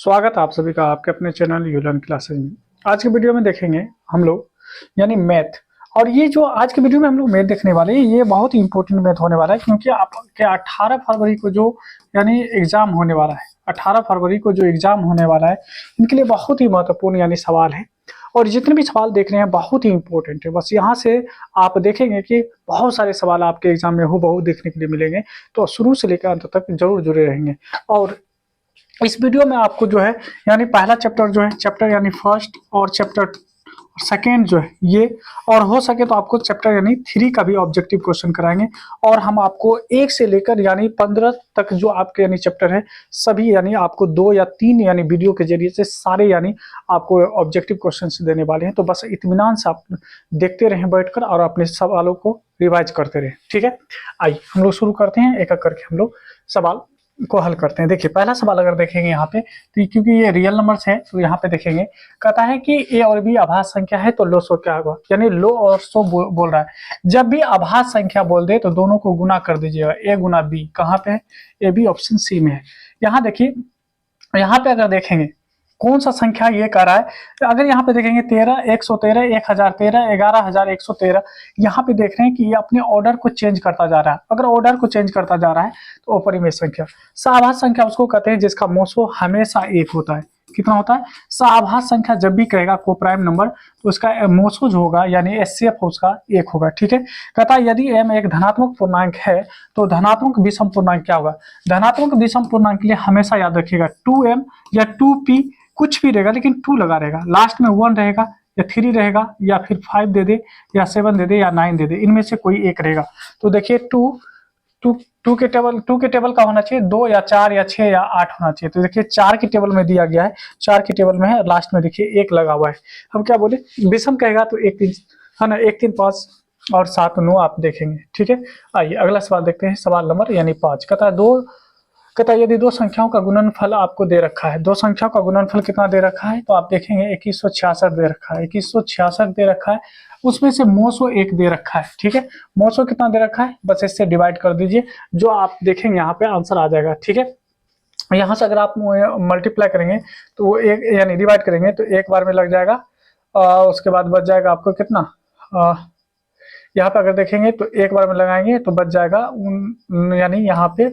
स्वागत है आप सभी का आपके अपने चैनल यूलर्न क्लासेज में। आज के वीडियो में देखेंगे हम लोग यानी मैथ। और ये जो आज के वीडियो में हम लोग मैथ देखने वाले हैं ये बहुत ही इंपॉर्टेंट मैथ होने वाला है, क्योंकि आपके 18 फरवरी को जो यानी एग्जाम होने वाला है, 18 फरवरी को जो एग्जाम होने वाला है इनके लिए बहुत ही महत्वपूर्ण यानी सवाल है। और जितने भी सवाल देख रहे हैं बहुत ही इंपॉर्टेंट है। बस यहाँ से आप देखेंगे कि बहुत सारे सवाल आपके एग्जाम में हूबहू देखने के लिए मिलेंगे, तो शुरू से लेकर अंत तक जरूर जुड़े रहेंगे। और इस वीडियो में आपको जो है यानी पहला चैप्टर जो है चैप्टर यानी फर्स्ट और चैप्टर सेकेंड जो है ये, और हो सके तो आपको चैप्टर यानी 3 का भी ऑब्जेक्टिव क्वेश्चन कराएंगे। और हम आपको 1 से लेकर यानी 15 तक जो आपके यानी चैप्टर है सभी यानी आपको 2 या 3 यानी वीडियो के जरिए से सारे यानी आपको ऑब्जेक्टिव क्वेश्चन देने वाले हैं। तो बस इत्मीनान से आप देखते रहें बैठकर और अपने सवालों को रिवाइज करते रहें। ठीक है, आइए हम लोग शुरू करते हैं, एक एक करके हम लोग सवाल को हल करते हैं। देखिए पहला सवाल अगर देखेंगे यहाँ पे, तो क्योंकि ये रियल नंबर्स है तो यहाँ पे देखेंगे कहता है कि ए और बी अभाज्य संख्या है तो लो सो क्या होगा, यानी लो और सो बोल रहा है। जब भी अभाज्य संख्या बोल दे तो दोनों को गुना कर दीजिएगा, ए गुना बी। कहाँ पे है? ए बी ऑप्शन सी में है। यहाँ देखिए, यहाँ पे अगर देखेंगे कौन सा संख्या ये कर रहा है, तो अगर यहाँ पे देखेंगे 13, 113, 1013, 11113, यहाँ पे देख रहे हैं कि ये अपने ऑर्डर को चेंज करता जा रहा है। अगर ऑर्डर को चेंज करता जा रहा है तो अपरिमेय संख्या। सहाभाज्य संख्या उसको कहते हैं जिसका मोसो हमेशा एक होता है। कितना होता है? सहाभाज्य संख्या जब भी कहेगा को प्राइम नंबर तो उसका मोसो जो होगा यानी एचसीएफ उसका एक होगा। ठीक है, कहता है यदि m एक धनात्मक पूर्णांक है तो धनात्मक विषम पूर्णांक क्या होगा? धनात्मक विषम पूर्णांक के लिए हमेशा याद रखिएगा 2m या 2p कुछ भी रहेगा, लेकिन 2 लगा रहेगा, लास्ट में 1 रहेगा या 3 रहेगा या फिर 5 दे दे या 7 दे दे या 9 दे दे, इनमें से कोई एक रहेगा। तो देखिए 2 के टेबल का होना चाहिए 2 या 4 या 6 या 8 होना चाहिए। तो देखिए 4 के टेबल में दिया गया है, 4 के टेबल में है, लास्ट में देखिए 1 लगा हुआ है। हम क्या बोले, विषम कहेगा तो 1 3 है ना, 1 3 5 और 7 9 आप देखेंगे। ठीक है, आइए अगला सवाल देखते हैं, सवाल नंबर यानी 5। कहता है यदि दो संख्याओं का गुणनफल आपको दे रखा है, दो संख्याओं का गुणनफल कितना दे रखा है, तो आप देखेंगे 2166 दे रखा है, 2166 दे रखा है, उसमें से मोसो 1 दे रखा है। ठीक है, मोसो कितना दे रखा है, बस इससे डिवाइड कर दीजिए, जो आप देखेंगे यहाँ पे आंसर आ जाएगा। ठीक है, यहाँ से अगर आप मल्टीप्लाई करेंगे तो वो एक यानी डिवाइड करेंगे तो एक बार में लग जाएगा, उसके बाद बच जाएगा आपको कितना, यहाँ पे अगर देखेंगे तो एक बार में लगाएंगे तो बच जाएगा यानी यहाँ पे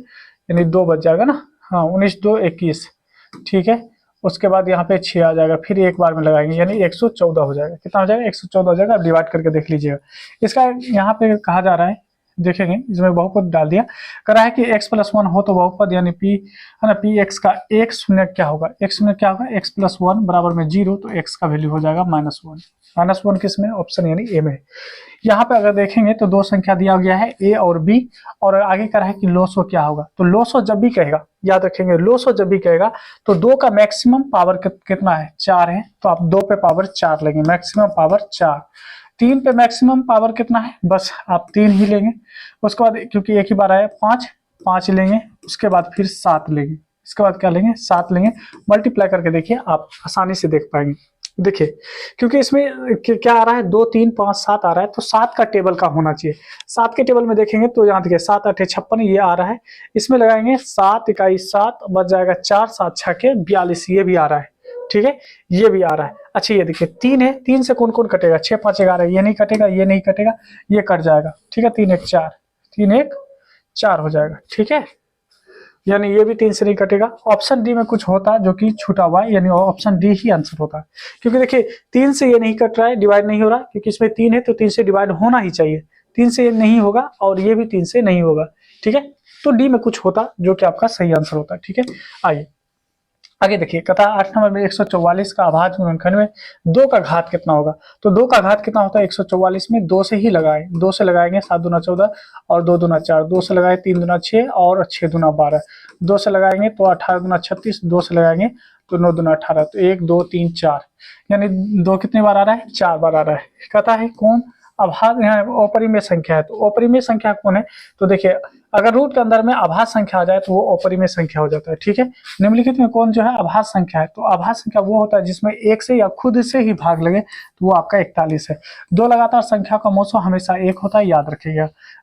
यानी 2 बच जाएगा ना, हाँ 19 2 21। ठीक है, उसके बाद यहाँ पे 6 आ जाएगा, फिर एक बार में लगाएंगे यानी 114 हो जाएगा। कितना हो जाएगा? 114 हो जाएगा। आप डिवाइड करके देख लीजिएगा। इसका यहाँ पे कहा जा रहा है, देखेंगे इसमें बहुपद डाल दिया, कह रहा है कि x + 1 हो तो बहुपद यानी p है ना, पी एक्स का एक शून्य क्या होगा, एक शून्य क्या होगा, x + 1 बराबर में 0, तो x का वैल्यू हो जाएगा -1। -1 किस में? ऑप्शन यानी ए में। यहाँ पे अगर देखेंगे तो दो संख्या दिया गया है a और b, और आगे कह रहा है कि लोसो क्या होगा, तो लोसो जब भी कहेगा, याद रखेंगे लोसो जब भी कहेगा तो 2 का मैक्सिमम पावर कितना है, 4 है, तो आप 2 पे पावर 4 लेंगे, मैक्सिमम पावर 4। 3 पे मैक्सिमम पावर कितना है, बस आप 3 ही लेंगे। उसके बाद क्योंकि एक ही बार आया 5 लेंगे, उसके बाद फिर 7 लेंगे, इसके बाद क्या लेंगे, 7 लेंगे। मल्टीप्लाई करके देखिए, आप आसानी से देख पाएंगे। देखिए क्योंकि इसमें क्या आ रहा है, 2 3 5 7 आ रहा है, तो 7 का टेबल का होना चाहिए। 7 के टेबल में देखेंगे तो यहाँ देखिए 7 8 56 ये आ रहा है, इसमें लगाएंगे 7 इकाई 7 बच जाएगा 4 7 6 के 42, ये भी आ रहा है। ठीक है, ये भी आ रहा है। अच्छा ये देखिए 3 है, 3 से कौन कौन कटेगा, 6 5 11, ये नहीं कटेगा, ये नहीं कटेगा, ये कट जाएगा। ठीक है, 3 1 4, 3 1 4 हो जाएगा। ठीक है, यानी ये भी 3 से नहीं कटेगा। ऑप्शन डी में कुछ होता है जो कि छूटा हुआ है, यानी ऑप्शन डी ही आंसर होता है, क्योंकि देखिए 3 से ये नहीं कट रहा है, डिवाइड नहीं हो रहा, क्योंकि इसमें 3 है तो 3 से डिवाइड होना ही चाहिए, 3 से ये नहीं होगा और ये भी 3 से नहीं होगा। ठीक है, तो डी में कुछ होता जो कि आपका सही आंसर होता है। ठीक है, आइए आगे देखिए, कथा 8 नंबर में 144 का अभाज्य गुणनखंड में 2 का घात कितना होगा, तो 2 का घात कितना होता है 144 में, 2 से ही लगाए, 2 से लगाएंगे 7 दूना 14 और 2 दूना 4, 2 से लगाए 3 दूना 6 और 6 दूना 12, 2 से लगाएंगे तो 18 दूना 36, 2 से लगाएंगे तो 9 दूना 18, तो 1 2 3 4, यानी 2 कितने बार आ रहा है, 4 बार आ रहा है। कहता है कौन अभाज्य अपरिमेय संख्या है, तो अपरिमेय संख्या कौन है, तो देखिए अगर रूट के अंदर में अभाज्य संख्या आ जाए तो वो अपरिमेय संख्या हो जाता है। ठीक है, निम्नलिखित में कौन जो है अभाज्य संख्या है? तो अभाज्य संख्या वो होता है जिसमें एक से या खुद से ही भाग लगे, तो वो आपका 41 है। दो लगातार संख्या का मोसो हमेशा एक होता है, याद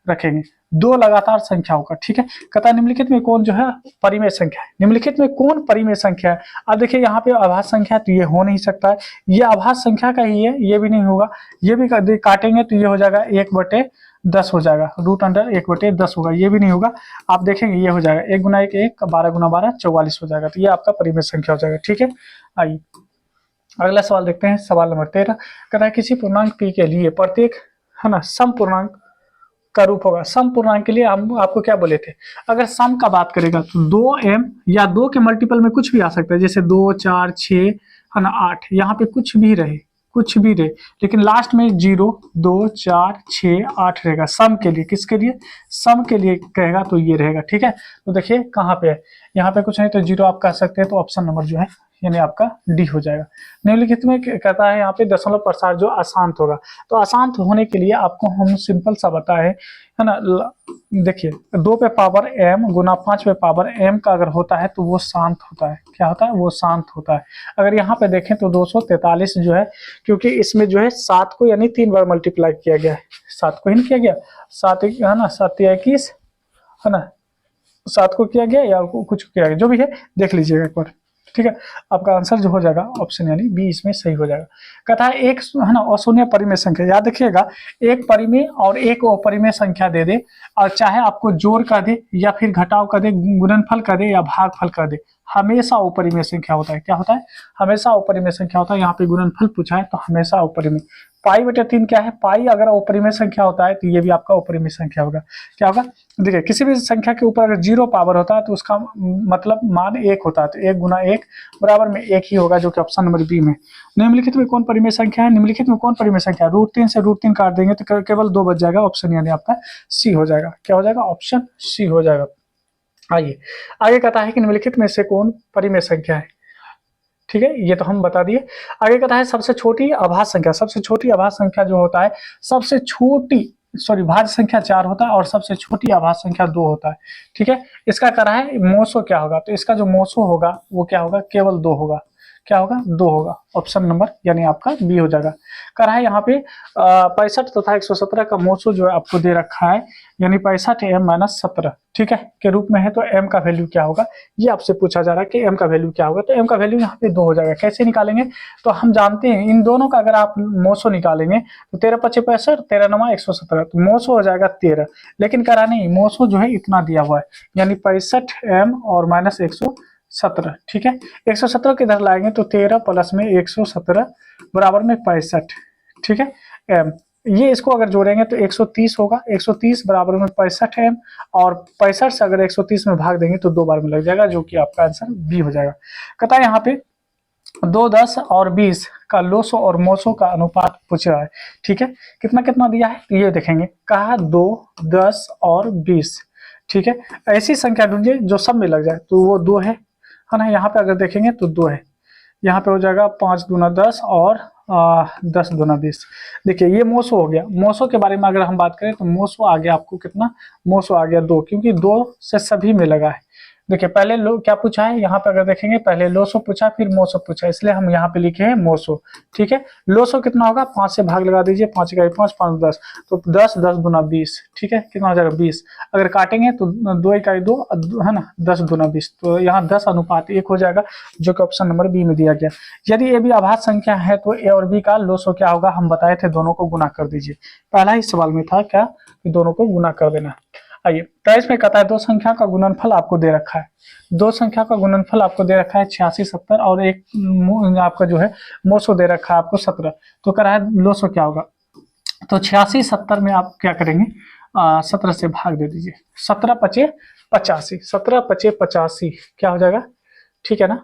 रखेंगे दो लगातार संख्याओं का। ठीक है, कहता है निम्नलिखित में कौन जो है परिमेय संख्या है? निम्नलिखित में कौन परिमेय संख्या है? अब देखिए यहाँ पे अभाज्य संख्या, तो ये हो नहीं सकता है, ये अभाज्य संख्या का ही है, ये भी नहीं होगा। ये भी काटेंगे तो ये हो जाएगा 1/10 हो जाएगा, √1/10 होगा, ये भी नहीं होगा। आप देखेंगे ये हो जाएगा 1 गुना 1 1, 12 गुना 12 44 हो जाएगा, तो ये आपका परिमेय संख्या हो जाएगा। ठीक है, आइए अगला सवाल देखते हैं। सवाल नंबर 13 कहता है किसी पूर्णांक p के लिए प्रत्येक है ना सम पूर्णांक का रूप होगा। सम पूर्णांक के लिए हम आपको क्या बोले थे, अगर सम का बात करेगा तो 2m या 2 के मल्टीपल में कुछ भी आ सकता है, जैसे 2 4 6 है ना 8, यहाँ पे कुछ भी रहे, लेकिन लास्ट में 0 2 4 6 8 रहेगा सम के लिए। किसके लिए? सम के लिए कहेगा तो ये रहेगा। ठीक है, तो देखिए कहाँ पे है, यहाँ पे कुछ नहीं तो 0 आप कह सकते हैं, तो ऑप्शन नंबर जो है यानी आपका डी हो जाएगा। निम्नलिखित में कहता है यहाँ पे दशमलव प्रसार जो अशांत होगा, तो अशांत होने के लिए आपको हम सिंपल सा बताए है ना, देखिए 2 पे पावर m गुना 5 पे पावर m का अगर होता है तो वो शांत होता है। क्या होता है? वो शांत होता है। अगर यहाँ पे देखें तो 243 जो है, क्योंकि इसमें जो है 7 को यानी 3 बार मल्टीप्लाई किया गया है, 7 को ही नहीं किया गया, 7 है ना 7 21 है ना, 7 को किया गया या कुछ किया गया, जो भी है देख लीजिएगा एक बार। ठीक है, आपका आंसर जो हो जाएगा ऑप्शन यानी बी इसमें सही हो जाएगा। कहता है एक है ना अशून्य परिमेय संख्या, याद रखिएगा एक परिमेय और एक अपरिमेय संख्या दे दे, और चाहे आपको जोड़ कर दे या फिर घटाव कर दे, गुणनफल कर दे या भागफल कर दे, हमेशा अपरिमेय संख्या होता है। क्या होता है? हमेशा अपरिमेय संख्या होता है। यहाँ पे गुणनफल पूछा है तो हमेशा अपरिमेय। π/3 क्या है? पाई अगर अपरिमेय संख्या होता है तो ये भी आपका अपरिमेय संख्या होगा। क्या होगा? देखिए किसी भी संख्या के ऊपर अगर 0 पावर होता है तो उसका मतलब मान 1 होता है, तो 1 गुना 1 बराबर में 1 ही होगा, जो कि ऑप्शन नंबर बी में। निम्नलिखित में कौन परिमेय संख्या है? निम्नलिखित में कौन परिमेय संख्या है? √3 से √3 काट देंगे तो केवल 2 बच जाएगा, ऑप्शन यानी आपका सी हो जाएगा। क्या हो जाएगा? ऑप्शन सी हो जाएगा। आइए आगे कहता है कि निम्नलिखित में से कौन परिमेय संख्या है? ठीक है, ये तो हम बता दिए। आगे कहता है सबसे छोटी अभाज्य संख्या। सबसे छोटी अभाज्य संख्या जो होता है, सबसे छोटी भाज्य संख्या 4 होता है और सबसे छोटी अभाज्य संख्या 2 होता है। ठीक है, इसका कह रहा है मोसो क्या होगा, तो इसका जो मोसो होगा वो क्या होगा? केवल 2 होगा। क्या होगा? 2 होगा, ऑप्शन नंबर यानी आपका बी हो जाएगा। कह रहा है यहाँ पे 65 तथा 117 का मोसो जो है आपको दे रखा है, यानी 65m-17 ठीक है के रूप में है, तो m का वैल्यू क्या होगा ये आपसे पूछा जा रहा है कि m का वैल्यू क्या होगा। तो m का वैल्यू यहाँ पे 2 हो जाएगा। कैसे निकालेंगे? तो हम जानते हैं इन दोनों का अगर आप मोसो निकालेंगे तो 13 × 5 = 65, 13 × 9 = 117, तो मोसो हो जाएगा 13। लेकिन कह रहा नहीं, मोसो जो है इतना दिया हुआ है, यानी 65m और -117। ठीक है, 117 किधर लाएंगे तो 13 प्लस में 117 बराबर में 65। ठीक है, m ये इसको अगर जोड़ेंगे तो 130 होगा, 130 बराबर में 65 m, और 65 से अगर 130 में भाग देंगे तो 2 बार में लग जाएगा, जो कि आपका आंसर बी हो जाएगा। कहता है यहाँ पे 2, 10 और 20 का लोसो और मोसो का अनुपात पूछ रहा है। ठीक है, कितना कितना दिया है तो ये देखेंगे, कहा 2, 10 और 20। ठीक है, ऐसी संख्या ढूंढिए जो सब में लग जाए, तो वो 2 है ना। यहाँ पे अगर देखेंगे तो 2 है, यहाँ पे हो जाएगा 5 दूना 10 और 10 दूना 20। देखिए ये मोसो हो गया। मोसो के बारे में अगर हम बात करें तो मोसो आ गया आपको कितना? मोसो आ गया 2, क्योंकि 2 से सभी में लगा है। देखिए पहले क्या पूछा है, यहाँ पे अगर देखेंगे पहले लोसो पूछा फिर मोसो पूछा, इसलिए हम यहाँ पे लिखे हैं मोसो। ठीक है, लोसो कितना होगा? 5 से भाग लगा दीजिए, 5 × 5 5 10, तो 10 10 दूना 20। ठीक है, कितना हो जाएगा? 20। अगर काटेंगे तो 2 × 2 है ना, 10 दूना 20, तो यहाँ 10:1 हो जाएगा, जो कि ऑप्शन नंबर बी में दिया गया। यदि ए भी अभाज्य संख्या है तो ए और बी का लोसो क्या होगा? हम बताए थे दोनों को गुना कर दीजिए, पहला ही सवाल में था क्या कि दोनों को गुना कर देना। आइए 23 में कहता है दो संख्या का गुणनफल आपको दे रखा है, दो संख्या का गुणनफल आपको दे रखा है 86 70, और एक आपका जो है मोसो दे रखा है आपको 17। तो कह रहा है लोसो क्या होगा? तो 86 70 में आप क्या करेंगे? 17 से भाग दे दीजिए, 17 × 5 = 85, 17 × 5 = 85 क्या हो जाएगा? ठीक है ना,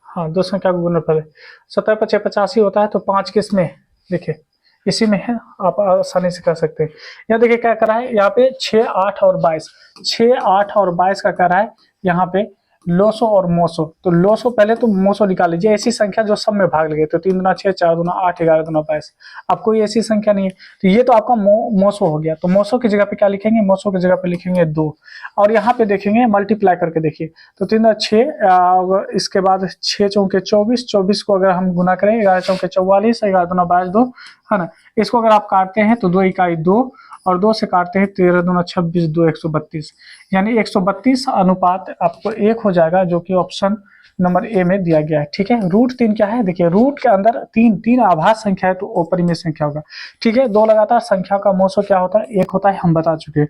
हाँ दो संख्या का गुणनफल है 17 × 5 = 85 होता है, तो 5 किस में? देखिए इसी में है, आप आसानी से कर सकते हैं। यहाँ देखिए क्या कर रहा है, यहाँ पे 6 8 और 22, 6 8 और 22 का कर रहा है यहाँ पे लोसो और मोसो। तो लोसो पहले तो मोसो निकाल लीजिए, ऐसी संख्या जो सब में भाग लगे। तो 3 दूना 6, 4 दूना 8, 11 दूना 22। अब कोई ऐसी संख्या नहीं है, तो ये तो आपका मोसो हो गया। तो मोसो की जगह पे क्या लिखेंगे, मोसो की जगह पे लिखेंगे 2। और यहाँ पे देखेंगे मल्टीप्लाई करके देखिए, तो 3 दूना 6, इसके बाद 6 चौके 24, 24 को अगर हम गुना करें 11 चौके 44, 11 दूना 22, 2 है ना। इसको अगर आप काटते हैं तो 2 इकाई 2, और 2 से काटते हैं 13 दूना 26, 2 132, यानी 132 अनुपात आपको 1 हो जाएगा, जो कि ऑप्शन नंबर ए में दिया गया है। ठीक है, रूट 3 क्या है, देखिए रूट के अंदर तीन आभास संख्या है, तो अपरिमेय संख्या होगा। ठीक है, दो लगातार संख्या का मोसो क्या होता है, 1 होता है, हम बता चुके हैं।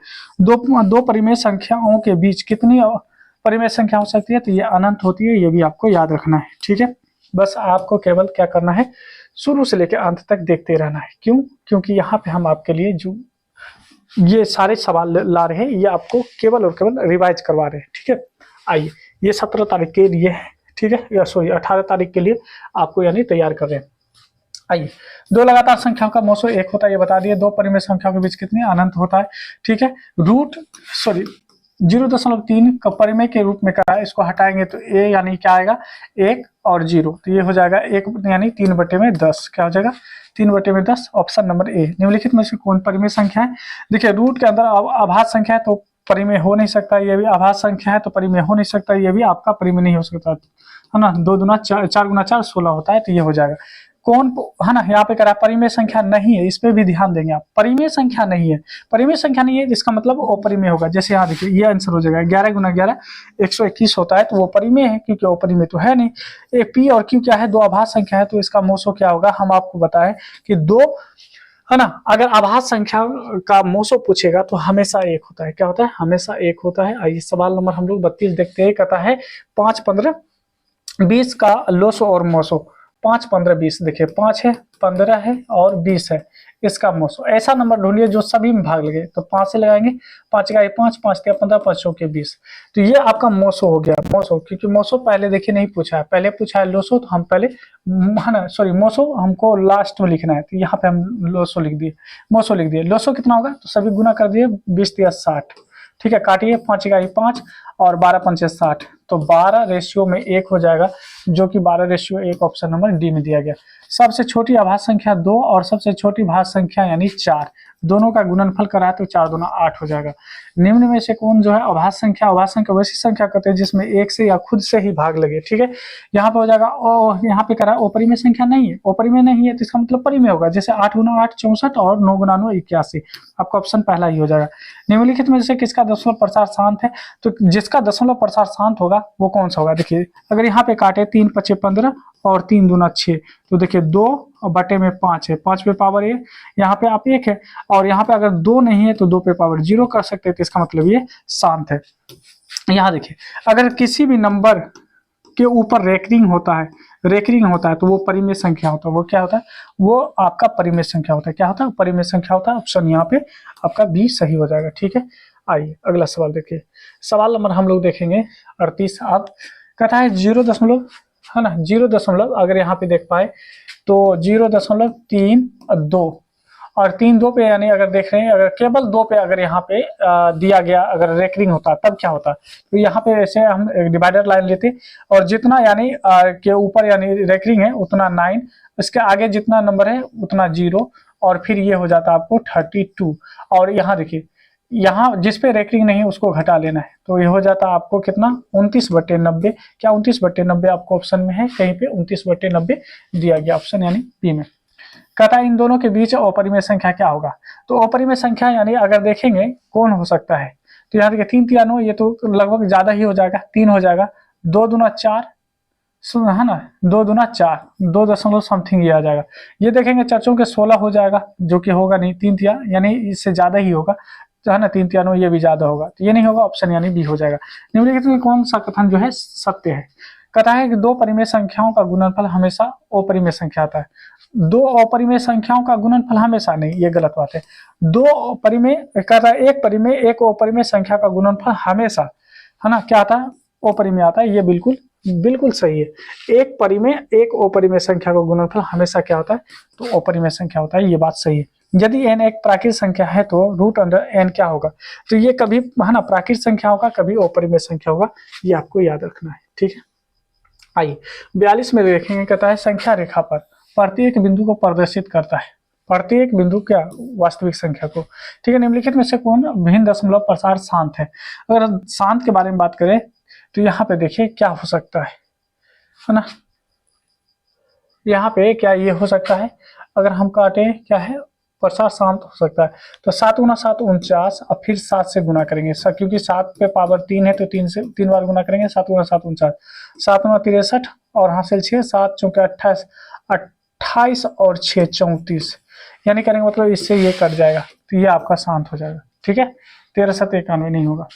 दो परिमेय संख्याओं के बीच कितनी परिमेय संख्या हो सकती है, तो ये अनंत होती है, ये भी आपको याद रखना है। ठीक है, बस आपको केवल क्या करना है, शुरू से लेकर अंत तक देखते रहना है। क्यों, क्योंकि यहाँ पे हम आपके लिए जो ये सारे सवाल ला रहे हैं, ये आपको केवल और केवल रिवाइज करवा रहे हैं। ठीक है, आइए, ये 17 तारीख के लिए है। ठीक है, या सॉरी 18 तारीख के लिए आपको यानी तैयार कर रहे हैं। आइए, दो लगातार संख्याओं का मोसो 1 होता है, ये बता दिए। दो परिमेय संख्याओं के बीच कितनी अनंत होता है। ठीक है, रूट सॉरी 0.3 का परिमेय के रूप में कहा है, इसको हटाएंगे तो ए यानी क्या आएगा, 1 और 0, तो ये हो जाएगा 1 यानी 3/10। क्या हो जाएगा, 3/10, ऑप्शन नंबर ए। निम्नलिखित में से कौन परिमेय संख्या है। देखिए, रूट के अंदर आभाज्य संख्या है तो परिमेय हो नहीं सकता, ये भी आभाज्य संख्या है तो परिमेय हो नहीं सकता, ये भी आपका परिमेय नहीं हो सकता, है ना। 2 दूना 4, 4 गुना 4 16 होता है, तो ये हो जाएगा। कौन, है ना, यहाँ पे करा परिमेय संख्या नहीं है, इस पे भी ध्यान देंगे आप। परिमेय संख्या नहीं है, परिमेय संख्या नहीं है, इसका मतलब अपरिमेय होगा। जैसे यहाँ देखिए, ये आंसर हो जाएगा 11 गुना 11 121 होता है, तो वो परिमेय है, क्योंकि अपरिमेय तो है नहीं। ए पी और क्यू क्या है, दो आभाज्य संख्या है, तो इसका मोसो क्या होगा, हम आपको बताएं कि 2, है ना। अगर आभाज्य संख्या का मोसो पूछेगा तो हमेशा 1 होता है। क्या होता है, हमेशा 1 होता है। आइए, सवाल नंबर हम लोग 32 देखते हैं। कहता है 5, 15, 20 का लोसो और मोसो। 5, 15, 20, देखिए 5 है, 15 है और 20 है, इसका मोसो। ऐसा नंबर ढूंढिए जो सभी में भाग लगे, तो 5 से लगाएंगे, 5 का 5, 5 का 15, 5 के 20, तो ये आपका मोसो हो गया। मोसो, क्योंकि मोसो पहले देखिए नहीं पूछा है, पहले पूछा है लोसो, तो हम पहले, है ना, सॉरी मोसो हमको लास्ट में लिखना है, तो यहाँ पे हम लोसो लिख दिए, मोसो लिख दिए। लोसो कितना होगा, तो सभी गुना कर दिए, 20 या 60। ठीक है, काटिए, 5 का 5 और 12 पंचे 60, तो 12 रेशियो में 1 हो जाएगा, जो कि 12 रेशियो 1, ऑप्शन नंबर डी में दिया गया। सबसे छोटी आभाज्य संख्या 2 और सबसे छोटी भाज्य संख्या यानी 4, दोनों का गुणनफल कराए तो 4 दूना 8 हो जाएगा। निम्न में से कौन जो है अभाज्य संख्या, अभाज्य संख्या वैसी संख्या कहते हैं जिसमें 1 से या खुद से ही भाग लगे। ठीक है, यहाँ पे हो जाएगा यहाँ पे करा अपरिमेय संख्या नहीं है, अपरिमेय नहीं है तो इसका मतलब परिमेय होगा। जैसे 8 गुना 8 64 और 9 गुना 9 81, आपका ऑप्शन पहला ही हो जाएगा। निम्नलिखित में से किसका दशमलव प्रसार शांत है, तो जिसका दशमलव प्रसार शांत होगा वो कौन सा होगा। देखिए, अगर यहाँ पे काटे 3 5 15 और 3 दूना 6, तो देखिए 2 बटे में 5 है, 5 पे पावर 1, यहाँ पे आप 1 है, और यहाँ पे अगर 2 नहीं है तो 2 पे पावर 0 कर सकते हैं, तो इसका मतलब ये शांत है। यहाँ देखिए, अगर किसी भी नंबर के ऊपर रेकरिंग होता है तो वो परिमेय संख्या होता है। वो क्या होता है, वो आपका परिमेय संख्या होता है। क्या होता है, परिमेय संख्या होता है। ऑप्शन यहाँ पे आपका बी सही हो जाएगा। ठीक है, आइए अगला सवाल देखिए। सवाल नंबर हम लोग देखेंगे 38। आप कहता है 0 है ना, 0 अगर यहाँ पे देख पाए तो 0.32 और 3 2 पे, यानी अगर देख रहे हैं, अगर केवल 2 पे अगर यहाँ पे दिया गया, अगर रेकरिंग होता तब क्या होता, तो यहाँ पे ऐसे हम डिवाइडर लाइन लेते, और जितना यानी के ऊपर यानी रेकरिंग है उतना 9, इसके आगे जितना नंबर है उतना 0, और फिर ये हो जाता आपको 32। और यहाँ देखिए, यहाँ जिस पे रेकरिंग नहीं उसको घटा लेना है, तो ये हो जाता आपको कितना, 29/90। क्या 29/90 आपको ऑप्शन में है, कहीं पे 29/90 दिया गया, ऑप्शन यानी बी में। कहता है इन दोनों के बीच अपरिमेय संख्या क्या होगा। तो अपरिमेय संख्या यानी अगर देखेंगे कौन हो सकता है, तो यहाँ देखिए 3 3 9, ये तो लगभग ज्यादा ही हो जाएगा, 3 हो जाएगा, 2 दूना 4, है ना, 2 दूना 4, 2 दशमलव समथिंग ये आ जाएगा। ये देखेंगे चर्चों के 16 हो जाएगा, जो कि होगा नहीं, 3 3 यानी इससे ज्यादा ही होगा, तो है ना, 3 3 9 ये भी ज्यादा होगा, तो ये नहीं होगा, ऑप्शन यानी बी हो जाएगा। निम्नलिखित में कौन सा कथन जो है सत्य है। कहता है कि दो परिमेय संख्याओं का गुणनफल हमेशा अपरिमेय संख्या आता है। दो अपरिमेय संख्याओं का गुणनफल हमेशा नहीं, ये गलत बात है। दो परिमेय, कहता है एक परिमेय एक अपरिमेय संख्या का गुणनफल हमेशा, है ना, क्या आता है, अपरिमेय आता है। ये बिल्कुल बिल्कुल सही है। एक परिमेय एक अपरिमेय संख्या का गुणनफल हमेशा क्या होता है, तो अपरिमेय संख्या होता है, ये बात सही है। यदि n एक प्राकृत संख्या है तो रूट अंडर n क्या होगा, तो ये कभी है ना प्राकृत संख्या होगा, कभी अपरिमेय संख्या होगा, ये आपको याद रखना है। ठीक है, आइए 42 में देखेंगे, कहता है संख्या रेखा पर प्रत्येक बिंदु को प्रदर्शित करता है, प्रत्येक बिंदु क्या वास्तविक संख्या को। ठीक है, निम्नलिखित में से कौन भिन्न दशमलव प्रसार शांत है। अगर शांत के बारे में बात करें तो यहाँ पे देखिए क्या हो सकता है ना, यहाँ पे क्या ये हो सकता है, अगर हम काटे क्या है प्रसार शांत हो सकता है, तो 7 गुना 7 49, अब फिर 7 से गुना करेंगे, क्योंकि 7 पे पावर 3 है तो 3 से 3 बार गुना करेंगे, 7 गुना 7 49, 7 गुना 63 और हासिल 6, 7 चौके 28, 28 और 6 34, यानी करेंगे मतलब इससे ये कट जाएगा, तो ये आपका शांत हो जाएगा। ठीक है, 13 7 91 नहीं होगा,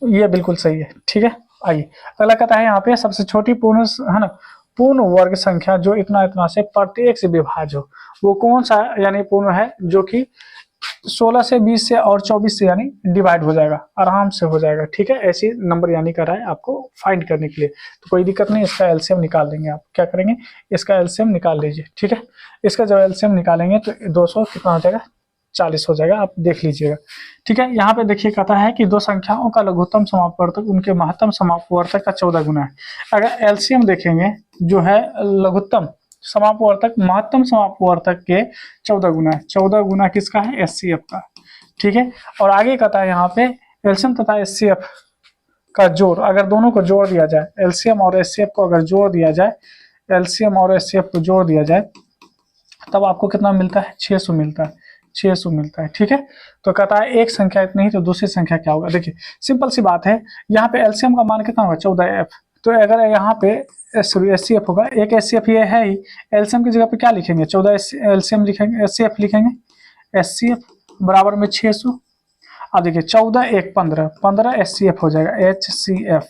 ये बिल्कुल सही है। ठीक है, आइए अगला कहता है यहाँ पे सबसे छोटी पूर्ण है ना पूर्ण वर्ग संख्या जो इतना इतना से प्रत्येक से विभाज्य हो, वो कौन सा यानी पूर्ण है, जो कि 16 से 20 से और 24 से यानी डिवाइड हो जाएगा, आराम से हो जाएगा। ठीक है, ऐसी नंबर यानी कर रहा है आपको फाइंड करने के लिए, तो कोई दिक्कत नहीं, इसका एलसीएम निकाल देंगे। आप क्या करेंगे, इसका एलसीएम निकाल लीजिए। ठीक है, इसका जब एलसीएम निकालेंगे तो 200 कितना हो जाएगा, 40 हो जाएगा, आप देख लीजिएगा। ठीक है, यहाँ पे देखिए कहता है कि दो संख्याओं का लघुत्तम समापवर्तक उनके महत्तम समापवर्तक का 14 गुना है। अगर एलसीएम देखेंगे जो है लघुत्तम समापवर्तक महत्तम समापवर्तक के 14 गुना है, 14 गुना किसका है, एचसीएफ का। ठीक है, और आगे कहता है यहाँ पे एलसीएम तथा एचसीएफ का जोड़, अगर दोनों को जोड़ दिया जाए, एलसीएम और एचसीएफ को अगर जोड़ दिया जाए, एलसीएम और एचसीएफ को जोड़ दिया जाए तब आपको कितना मिलता है, 600 मिलता है, 600 मिलता है। ठीक है, तो कहता है एक संख्या इतनी ही तो दूसरी संख्या क्या होगा। देखिए सिंपल सी बात है, यहाँ पे एलसीएम का मान कितना होगा, 14f, तो अगर यहाँ पे एचसीएफ होगा, एक एचसीएफ ये है ही, एलसीएम की जगह पे क्या लिखेंगे, 14 एलसीएम लिखेंगे, एचसीएफ लिखेंगे, एचसीएफ बराबर में 600। अब देखिए 14 1 15, 15 एचसीएफ हो जाएगा, एचसीएफ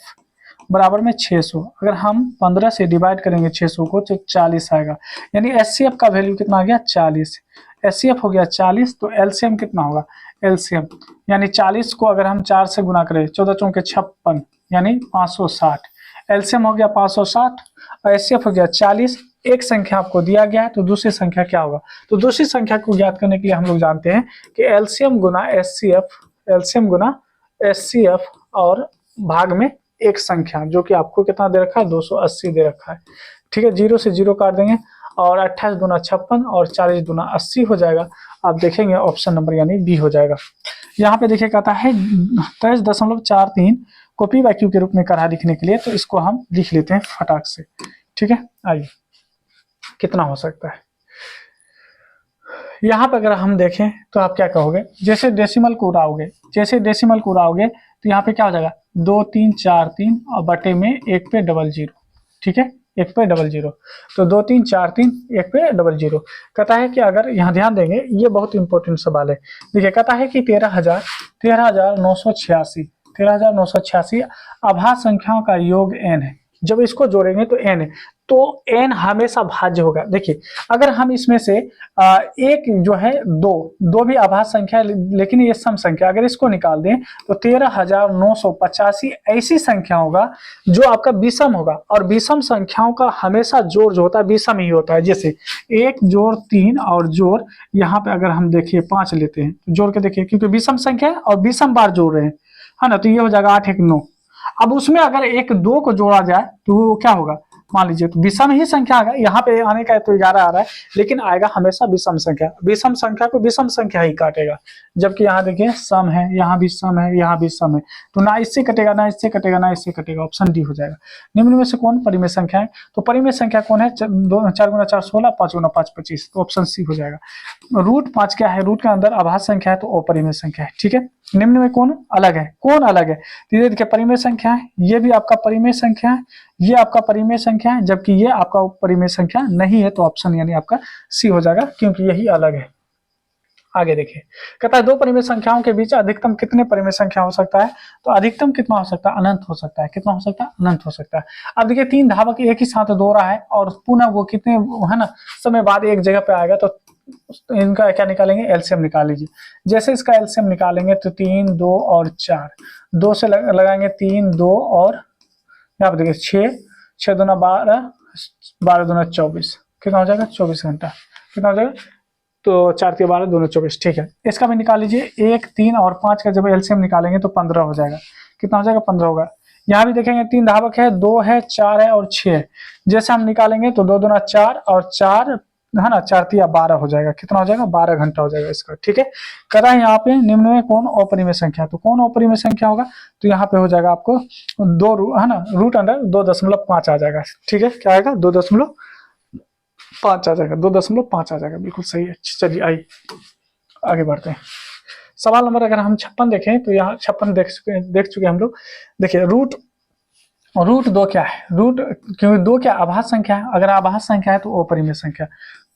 बराबर में 600। अगर हम 15 से डिवाइड करेंगे 600 को तो 40 आएगा, यानी एचसीएफ का वैल्यू कितना आ गया, 40। एचसीएफ हो गया 40, तो एलसीएम कितना होगा, एलसीएम यानी 40 को अगर हम 4 से गुना करें, 14 चौके 56 यानी 560, एलसीएम हो गया 560 और एचसीएफ हो गया 40। एक संख्या आपको दिया गया है तो दूसरी संख्या क्या होगा, तो दूसरी संख्या को ज्ञात करने के लिए हम लोग जानते हैं कि एलसीएम गुना एचसीएफ, एलसीएम गुना एचसीएफ और भाग में एक संख्या, जो कि आपको कितना दे रखा है, 280 दे रखा है। ठीक है, 0 से 0 काट देंगे और 28 दूना 56 और 40 दूना 80 हो जाएगा। आप देखेंगे ऑप्शन नंबर यानी बी हो जाएगा। यहाँ पे देखिए कहता है 23.43 को पी बाई क्यू के रूप में करा लिखने के लिए, तो इसको हम लिख लेते हैं फटाक से। ठीक है, आइए कितना हो सकता है, यहाँ पे अगर हम देखें तो आप क्या कहोगे, जैसे डेसिमल को उड़ाओगे, जैसे डेसिमल को उड़ाओगे तो यहाँ पे क्या हो जाएगा, 2 3 4 3 और बटे में 1 पे 00। ठीक है, 1 पे 00, तो 2 3 4 3 1 पे 00। कहता है कि अगर यहाँ ध्यान देंगे, ये बहुत इंपॉर्टेंट सवाल है। देखिए कहता है कि 13,986 अभाज्य संख्याओं का योग n है, जब इसको जोड़ेंगे तो n है, तो n हमेशा भाज्य होगा। देखिए अगर हम इसमें से एक जो है दो भी अभाज्य संख्या है, लेकिन ये सम संख्या, अगर इसको निकाल दें तो 13,985 ऐसी संख्या होगा जो आपका विषम होगा, और विषम संख्याओं का हमेशा जोड़ जो होता है विषम ही होता है। जैसे 1 जोड़ 3 और जोड़ यहाँ पे अगर हम देखिए 5 लेते हैं, जोड़ के देखिए, क्योंकि विषम संख्या है और विषम बार जोड़ रहे हैं, है ना, तो ये हो जाएगा 8 1 9। अब उसमें अगर 1 2 को जोड़ा जाए तो वो क्या होगा, मान लीजिए तो विषम ही संख्या आएगा, यहाँ पे आने का तो 11 आ रहा है, लेकिन आएगा हमेशा विषम संख्या, विषम संख्या को विषम संख्या ही काटेगा। जबकि यहाँ देखिए सम है, यहाँ भी सम है, यहाँ भी सम है, तो ना इससे कटेगा ना इससे कटेगा ना इससे कटेगा, ऑप्शन डी हो जाएगा। निम्न में से कौन परिमेय संख्या है, तो परिमेय संख्या कौन है, 4 गुना 4 16, 5 गुना 5 25, तो ऑप्शन सी हो जाएगा। रूट 5 क्या है, रूट के अंदर अभाज्य संख्या है तो अपरिमेय संख्या है। ठीक है, निम्न में कौन अलग है, कौन अलग है, धीरे धीरे परिमेय संख्या है, ये भी आपका परिमेय संख्या है, ये आपका परिमेय संख्या है, जबकि ये आपका परिमेय संख्या नहीं है, तो ऑप्शन यानी आपका सी हो जाएगा, क्योंकि यही अलग है। आगे देखिए कहता है दो परिमेय संख्याओं के बीच अधिकतम कितने परिमेय संख्या हो सकता है, तो अधिकतम कितना हो सकता है, अनंत हो सकता है। कितना हो सकता है, अनंत हो सकता है। अब देखिए 3 धावक एक ही साथ दौड़ रहा है और पुनः वो कितने है ना समय बाद एक जगह पे आएगा, तो इनका क्या निकालेंगे, एलसीएम निकाल लीजिए। जैसे इसका एलसीएम निकालेंगे तो 3 2 और 4, 2 से लगाएंगे 3 2 और यहाँ पे देखिए 6 6 दूना 12, 12 दूना 24, कितना हो जाएगा, 24 घंटा। कितना हो जाएगा, तो 4 3 12 दोनों 24, ठीक है। इसका भी निकाल लीजिए, 1 3 और 5 का जब एलसीएम निकालेंगे तो 15 हो जाएगा। कितना हो जाएगा? 15 होगा। यहाँ भी देखेंगे 3 धावक है, 2 है, 4 है और 6 है। जैसे हम निकालेंगे तो 2 दूना 4 और 4 है ना, 4 3 12 हो जाएगा। कितना हो जाएगा? 12 घंटा हो जाएगा इसका, ठीक है। करा है यहाँ पे निम्न में कौन अपरिमेय संख्या, तो कौन अपरिमेय संख्या होगा? तो यहाँ पे हो जाएगा आपको 2 है ना, रूट अंडर 2.5 आ जाएगा, ठीक है। क्या आएगा? 2.5 आ जाएगा, 2.5 आ जाएगा, बिल्कुल सही है। चलिए आइए आगे बढ़ते हैं। सवाल नंबर अगर हम 56 देखें तो यहाँ 56 देख चुके हम लोग। देखिए रूट 2 क्या है? रूट, क्योंकि 2 क्या आभास संख्या है, अगर आभास संख्या है तो अपरिमेय संख्या।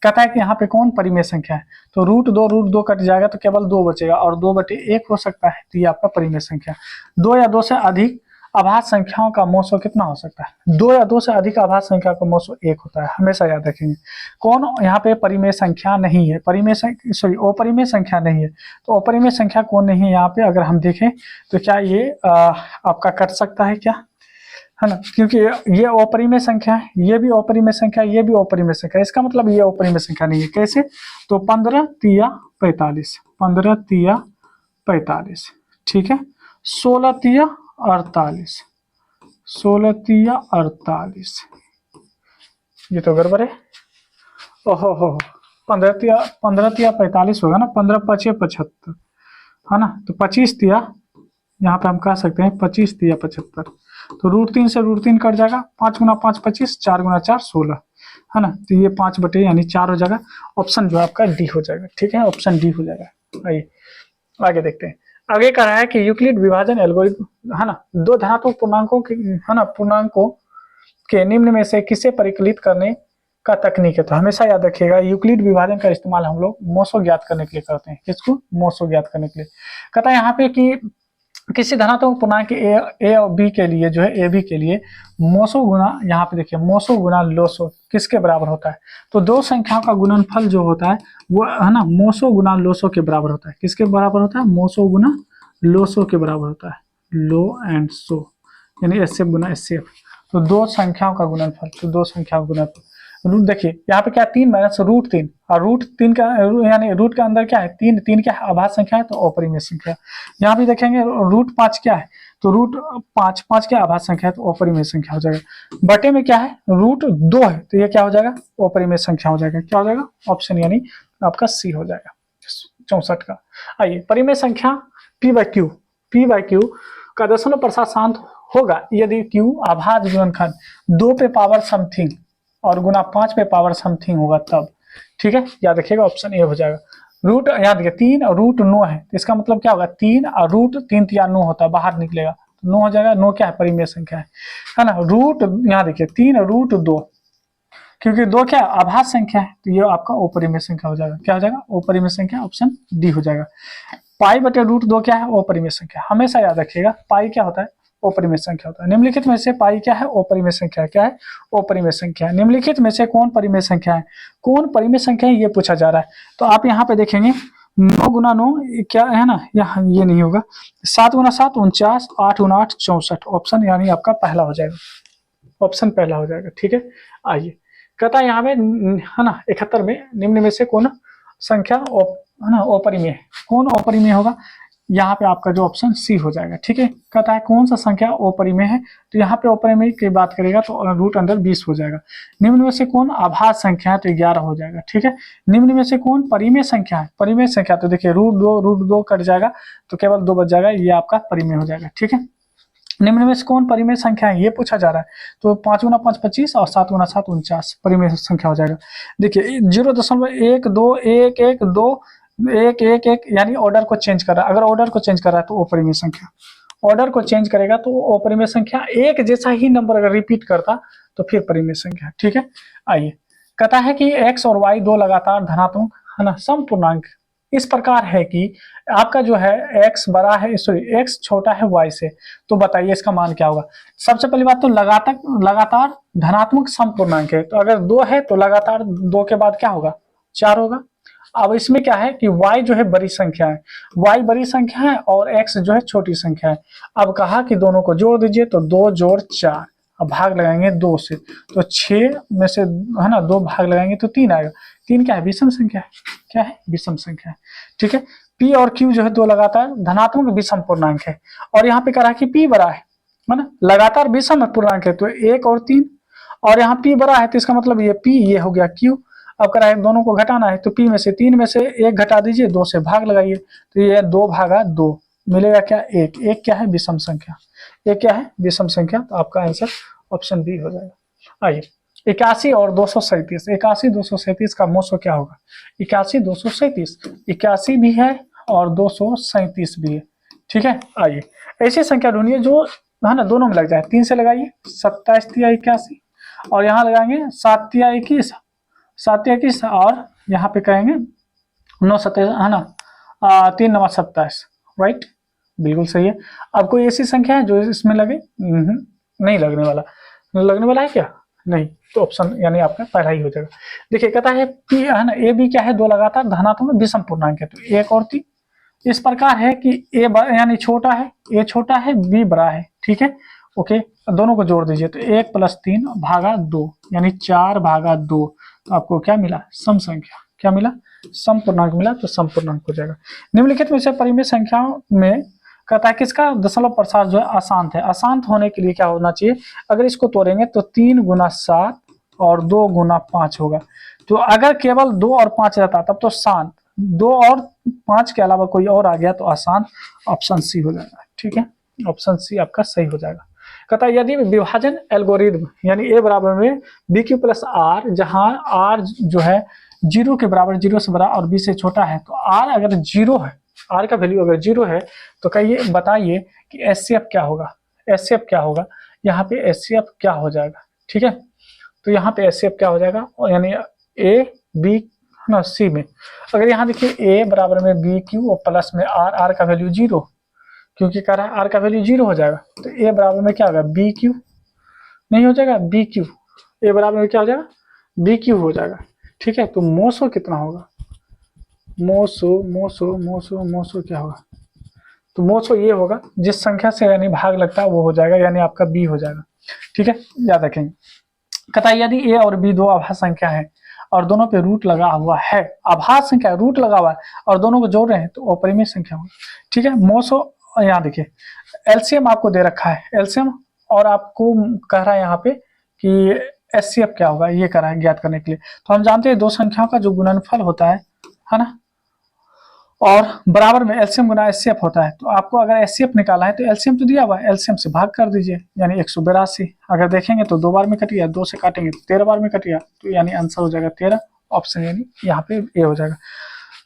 कहता है कि यहाँ पे कौन परिमेय संख्या है, तो रूट 2 कट जाएगा तो केवल 2 बचेगा और 2/1 हो सकता है, तो ये आपका परिमेय संख्या। 2 या 2 से अधिक आभास संख्याओं का मोसो कितना हो सकता है? 2 या 2 से अधिक आभास संख्या का मोसो 1 होता है, हमेशा याद रखेंगे। कौन यहाँ पे परिमेय संख्या नहीं है? अपरिमेय संख्या नहीं है, तो अपरिमेय संख्या कौन नहीं है यहाँ पे? अगर हम देखें तो क्या ये आपका कट सकता है क्या, है ना, क्योंकि ये अपरिमेय संख्या है, ये भी अपरिमेय संख्या, ये भी अपरिमेय संख्या है। इसका मतलब ये अपरिमेय संख्या नहीं है। कैसे? तो 15 3 45, 15 3 45, ठीक है। 16 3 48, 16 3 48, ये तो गड़बड़ है। ओहो हो, 15 3 45 होगा ना, 15 5 75, है ना। तो 25 3 यहाँ पे हम कह सकते हैं 25 3 75, तो रूट 3 से रूट 3 कट जाएगा। 5 गुना 5 25, 4 गुना 4 16, है ना। तो ये 5 बटे यानी 4 हो जाएगा। ऑप्शन जो है आपका डी हो जाएगा, ठीक है। ऑप्शन डी हो जाएगा। आइए आगे देखते हैं। आगे कह रहा है कि यूक्लिड विभाजन एल्गोरिथम, है ना, 2 धनात्मक पूर्णांकों के, है ना, पूर्णांकों के निम्न में से किसे परिकलित करने का तकनीक है। तो हमेशा याद रखिएगा यूक्लिड विभाजन का इस्तेमाल हम लोग मोसो ज्ञात करने के लिए करते हैं। किसको? मोसो ज्ञात करने के लिए। कहता है यहाँ पे कि किसी धनात्मक पूर्णांक ए और बी के लिए जो है, ए बी के लिए मोसो गुना, यहाँ पे देखिए मोसो गुना लोसो किसके बराबर होता है? तो 2 संख्याओं का गुणनफल जो होता है वो, है ना, मोसो गुना लोसो के बराबर होता है। किसके बराबर होता है? मोसो गुना लोसो के बराबर होता है। लो एंड सो यानी एसएफ गुना एसएफ, तो 2 संख्याओं का गुणनफल, तो 2 संख्याओं का गुणनफल। रूट देखिए यहाँ पे क्या 3 माइनस रूट 3, और रूट 3 का यानी रूट के अंदर क्या है? 3, 3 क्या है? आभास संख्या है, तो अपरिमेय संख्या। यहाँ भी देखेंगे रूट 5 क्या है? तो रूट 5 क्या आभास संख्या है, तो अपरिमेय संख्या हो जाएगा। बटे में क्या है? रूट 2 है, तो ये क्या हो जाएगा? अपरिमेय संख्या हो जाएगा। क्या हो जाएगा? ऑप्शन यानी आपका सी हो जाएगा 64 का। आइए परिमेय संख्या पी बाई क्यू का दशमलव प्रसाद शांत होगा यदि क्यू आभास गुणनखंड 2 पे पावर समथिंग और गुना 5 पे पावर समथिंग होगा तब, ठीक है। याद रखिएगा ऑप्शन ए हो जाएगा। रूट याद रखिए 3 और रूट 9 है, तो इसका मतलब क्या होगा? 3 और रूट 3 3 9 होता है, बाहर निकलेगा 9 हो जाएगा। 9 क्या है? परिमेय संख्या है ना। रूट यहाँ देखिए 3 रूट 2, क्योंकि 2 क्या आभास संख्या है, तो ये आपका अपरिमेय संख्या हो जाएगा। क्या हो जाएगा? अपरिमेय संख्या, ऑप्शन डी हो जाएगा। पाई बटे रूट 2 क्या है? अपरिमेय संख्या। हमेशा याद रखिएगा पाई क्या होता है? अपरिमेय संख्या होता है। निम्नलिखित में से पाई क्या है? अपरिमेय संख्या। क्या है? अपरिमेय संख्या। निम्नलिखित में से कौन परिमेय संख्या है? कौन परिमेय संख्या है ये पूछा जा रहा है। तो आप यहाँ पे देखेंगे 9 गुना 9 क्या है ना, यहाँ ये नहीं होगा। 7 गुना 7 49, 8 गुना 8 64, ऑप्शन यानी आपका पहला हो जाएगा। ऑप्शन पहला हो जाएगा, ठीक है। आइए कहता है यहाँ पे, है ना, 71 में निम्न में से कौन संख्या है ना अपरिमेय, कौन अपरिमेय होगा? यहाँ पे आपका जो ऑप्शन सी हो जाएगा, ठीक है। कहता है कौन सा संख्या अपरिमेय है, तो यहाँ पे अपरिमेय की बात करेगा तो रूट अंडर 20 हो जाएगा। निम्न में से कौन आभास संख्या है, तो 11 हो जाएगा, ठीक है। निम्न में से कौन परिमेय संख्या है? परिमेय संख्या तो देखिए रूट 2 कट जाएगा तो केवल 2 बच जाएगा, ये आपका परिमेय हो जाएगा, ठीक है। निम्न में से कौन परिमेय संख्या है ये पूछा जा रहा है, तो 5 गुना 5 25 और 7 गुना 7 49 परिमेय संख्या हो जाएगा। देखिए 0.1 2 1 1 2 1 1 1 यानी ऑर्डर को चेंज कर रहा है। अगर ऑर्डर को चेंज कर रहा है तो अपरिमेय संख्या, ऑर्डर को चेंज करेगा तो अपरिमेय संख्या। एक जैसा ही नंबर अगर रिपीट करता तो फिर परिमेय संख्या, ठीक है। आइए कहता है कि x और y 2 लगातार धनात्मक, है ना, समपूर्णांक इस प्रकार है कि आपका जो है x बड़ा है, सॉरी x छोटा है y से, तो बताइए इसका मान क्या होगा। सबसे पहली बात तो लगातार धनात्मक समपूर्णांक है, तो अगर 2 है तो लगातार 2 के बाद क्या होगा? 4 होगा। अब इसमें क्या है कि y जो है बड़ी संख्या है, y बड़ी संख्या है और x जो है छोटी संख्या है। अब कहा कि दोनों को जोड़ दीजिए तो 2 जोड़ 4, अब भाग लगाएंगे 2 से, तो 6 में से है ना 2 भाग लगाएंगे तो 3 आएगा। 3 क्या है? विषम संख्या है। क्या है? विषम संख्या है। ठीक है, पी और क्यू जो है दो लगातार धनात्मक विषम पूर्णांक है, और यहाँ पे करा कि पी बड़ा है ना, लगातार विषम पूर्णांक है तो 1 और 3, और यहाँ पी बड़ा है तो इसका मतलब ये पी, ये हो गया क्यू। अब करा है दोनों को घटाना है तो पी में से 3 में से 1 घटा दीजिए, 2 से भाग लगाइए तो ये 2 भागा 2 मिलेगा क्या? 1। 1 क्या है? विषम संख्या। 1 क्या है? विषम संख्या। तो आपका आंसर ऑप्शन बी हो जाएगा। आइए 81 और 237, 81 237 का मोसो क्या होगा? 81 237, 81 भी है और 237 भी है। ठीक है, आइए ऐसी संख्या ढूंढिए जो है ना दोनों में लग जाए। 3 से लगाइए, 27 तिया 81, और यहाँ लगाएंगे 7 तिया 21, 7 तिया 21, और यहाँ पे कहेंगे 9 27 है ना, 3 9 27, राइट, बिल्कुल सही है। अब कोई ऐसी संख्या है जो इसमें लगे? नहीं लगने वाला। लगने वाला है क्या? नहीं, तो ऑप्शन यानी आपका पहला ही हो जाएगा। देखिए कहता है कि है ना ए बी क्या है? दो लगातार धनात्मक विषम पूर्णांक है, तो 1 और 3 इस प्रकार है कि ए यानी छोटा है, ए छोटा है, बी बड़ा है। ठीक है, ओके, दोनों को जोड़ दीजिए तो 1 + 3 भागा 2 यानी 4 भागा 2, तो आपको क्या मिला? सम संख्या। क्या मिला? सम पूर्णांक मिला, तो सम पूर्णांक हो जाएगा। निम्नलिखित में से परिमेय संख्याओं में कहता है किसका दशमलव प्रसार जो है अशांत है? अशांत होने के लिए क्या होना चाहिए? अगर इसको तोड़ेंगे तो 3 × 7 और 2 × 5 होगा। तो अगर केवल 2 और 5 रहता तब तो शांत, 2 और 5 के अलावा कोई और आ गया तो अशांत। ऑप्शन सी हो जाएगा। ठीक है, ऑप्शन सी आपका सही हो जाएगा। कहता है यदि विभाजन एल्गोरिदम यानी ए बराबर में बी क्यू प्लस आर, जहां आर जो है 0 के बराबर, 0 से बड़ा और बी से छोटा है, तो आर अगर 0 है, आर का वैल्यू अगर 0 है तो कहिए बताइए कि एचसीएफ क्या होगा? एचसीएफ क्या होगा? यहाँ पे एचसीएफ क्या हो जाएगा? ठीक है, तो यहाँ पे एचसीएफ क्या हो जाएगा? यानी ए बी है ना सी में, अगर यहाँ देखिए ए बराबर में बी क्यू और प्लस में आर, आर का वैल्यू 0, क्योंकि कह रहा है आर का वैल्यू 0 हो जाएगा, तो ए बराबर में क्या होगा? बी क्यू नहीं हो जाएगा? B Q. ए बराबर में क्या हो जाएगा? बी क्यू हो जाएगा। ठीक है, तो मोसो कितना होगा? मोसो मोसो मोसो मोसो क्या होगा? तो मोसो ये होगा जिस संख्या से यानी भाग लगता है वो हो जाएगा, यानी आपका बी हो जाएगा। ठीक है, याद रखेंगे। कहता है यदि ए और बी दो आभास संख्या है और दोनों पे रूट लगा हुआ है, आभास संख्या रूट लगा हुआ है और दोनों को जोड़ रहे हैं तो अपरिमेय संख्या होगी। ठीक है, मोसो यहाँ देखिए एलसीएम आपको दे रखा है, एलसीएम, और आपको कह रहा है यहाँ पे कि एचसीएफ क्या होगा ये कह रहा है ज्ञात करने के लिए। तो हम जानते हैं दो संख्याओं का जो गुणनफल होता है ना, और बराबर में एलसीएम गुना एचसीएफ होता है, तो आपको अगर एचसीएफ निकालना है तो एलसीएम तो दिया हुआ है, एलसीएम से भाग कर दीजिए यानी 182। अगर देखेंगे तो 2 बार में कट गया, 2 से काटेंगे तो 13 बार में कट गया, तो यानी आंसर हो जाएगा 13, ऑप्शन यानी यहाँ पे ए हो जाएगा।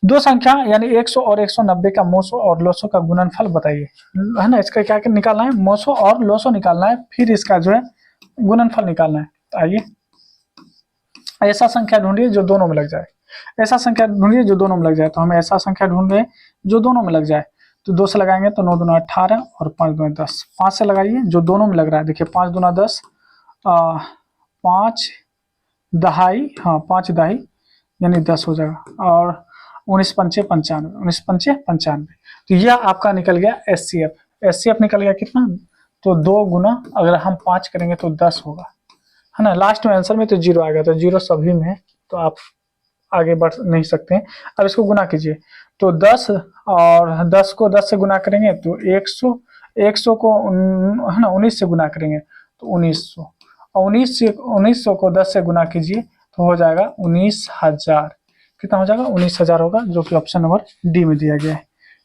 दो संख्या यानी 100 और 190 का मोसो और लोसो का गुणनफल बताइए, है ना, इसका क्या निकालना है? मोसो और लोसो निकालना है, फिर इसका जो है गुणनफल निकालना है। आइए ऐसा संख्या ढूंढिए जो दोनों में लग जाए, ऐसा संख्या ढूंढिए जो दोनों में लग जाए। तो हमें ऐसा संख्या ढूंढ रहे हैं जो दोनों में लग जाए, तो 2 से लगाएंगे तो 9 दूना 18 और 5 दूना 10। 5 से लगाइए जो दोनों में लग रहा है, देखिए 5 दूना 10, 5 दहाई, हाँ 5 दहाई यानी 10 हो जाएगा, और 19 पंचे 95, 19 पंचे 95, तो यह आपका निकल गया एचसीएफ। एचसीएफ निकल गया कितना? तो 2 गुना अगर हम 5 करेंगे तो 10 होगा, है ना। लास्ट में आंसर में तो 0 आएगा, तो 0 सभी में है, तो आप आगे बढ़ नहीं सकते हैं। अब इसको गुना कीजिए तो 10 और 10 को 10 से गुना करेंगे तो 100, 100 को है ना 19 से गुना करेंगे तो 1900, और 1900 को 10 से गुना कीजिए तो हो जाएगा 19,000। कितना हो जाएगा? 19,000 होगा, जो कि ऑप्शन नंबर डी में दिया गया है।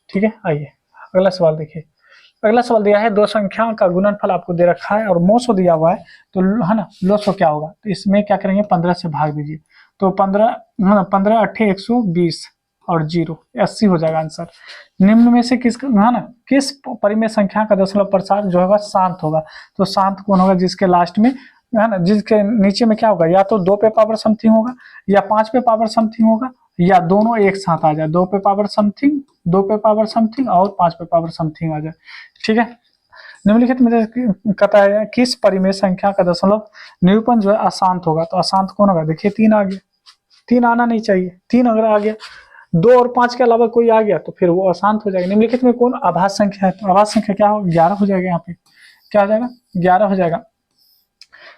ठीक है, आइए अगला सवाल देखिए। अगला सवाल दिया है दो संख्याओं का गुणनफल आपको दे रखा है और मोसो दिया हुआ है, तो है ना लोसो क्या होगा? तो इसमें क्या करेंगे? 15 से भाग दीजिए, तो 15 8 120 और 0 80 हो जाएगा आंसर। निम्न में से किस है ना किस परिमेय संख्या का दशमलव प्रसार जो होगा शांत होगा? तो शांत कौन होगा? जिसके लास्ट में है ना, जिसके नीचे में क्या होगा? या तो 2 पे पावर समथिंग होगा, या 5 पे पावर समथिंग होगा, या दोनों एक साथ आ जाए, 2 पे पावर समथिंग, 2 पे पावर समथिंग और 5 पे पावर समथिंग आ जाए। ठीक है, निम्नलिखित में कहता है किस परिमेय संख्या का दशमलव निरूपण जो है अशांत होगा? तो अशांत कौन होगा? देखिए 3 आ गया, 3 आना नहीं चाहिए, 3 अगर आ गया, 2 और 5 के अलावा कोई आ गया तो फिर वो अशांत हो जाएगा। निम्नलिखित में कौन आभास संख्या है? तो आभास संख्या क्या हो? 11 हो जाएगा। यहाँ पे क्या हो जाएगा? 11 हो जाएगा।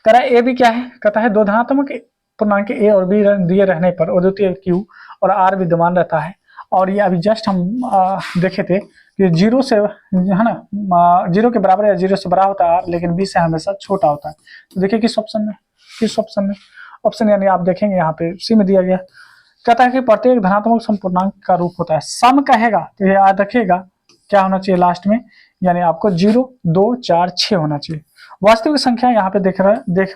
कह रहा है ए भी क्या है, कहता है दो धनात्मक पूर्णांक ए और बी दिए रहने पर अद्वितीय क्यू और आर विद्यमान रहता है। और ये अभी जस्ट हम देखे थे कि जीरो से है ना, जीरो के बराबर या जीरो से बड़ा होता है आर, लेकिन बी से हमेशा छोटा होता है। तो देखिए किस ऑप्शन में ऑप्शन यानी आप देखेंगे यहाँ पे सी में दिया गया। कहता है कि प्रत्येक धनात्मक समपूर्णांक का रूप होता है, सम कहेगा तो ये याद रखिएगा क्या होना चाहिए लास्ट में, यानी आपको 0, 2, 4, 6 होना चाहिए। वास्तविक संख्या यहाँ पे देख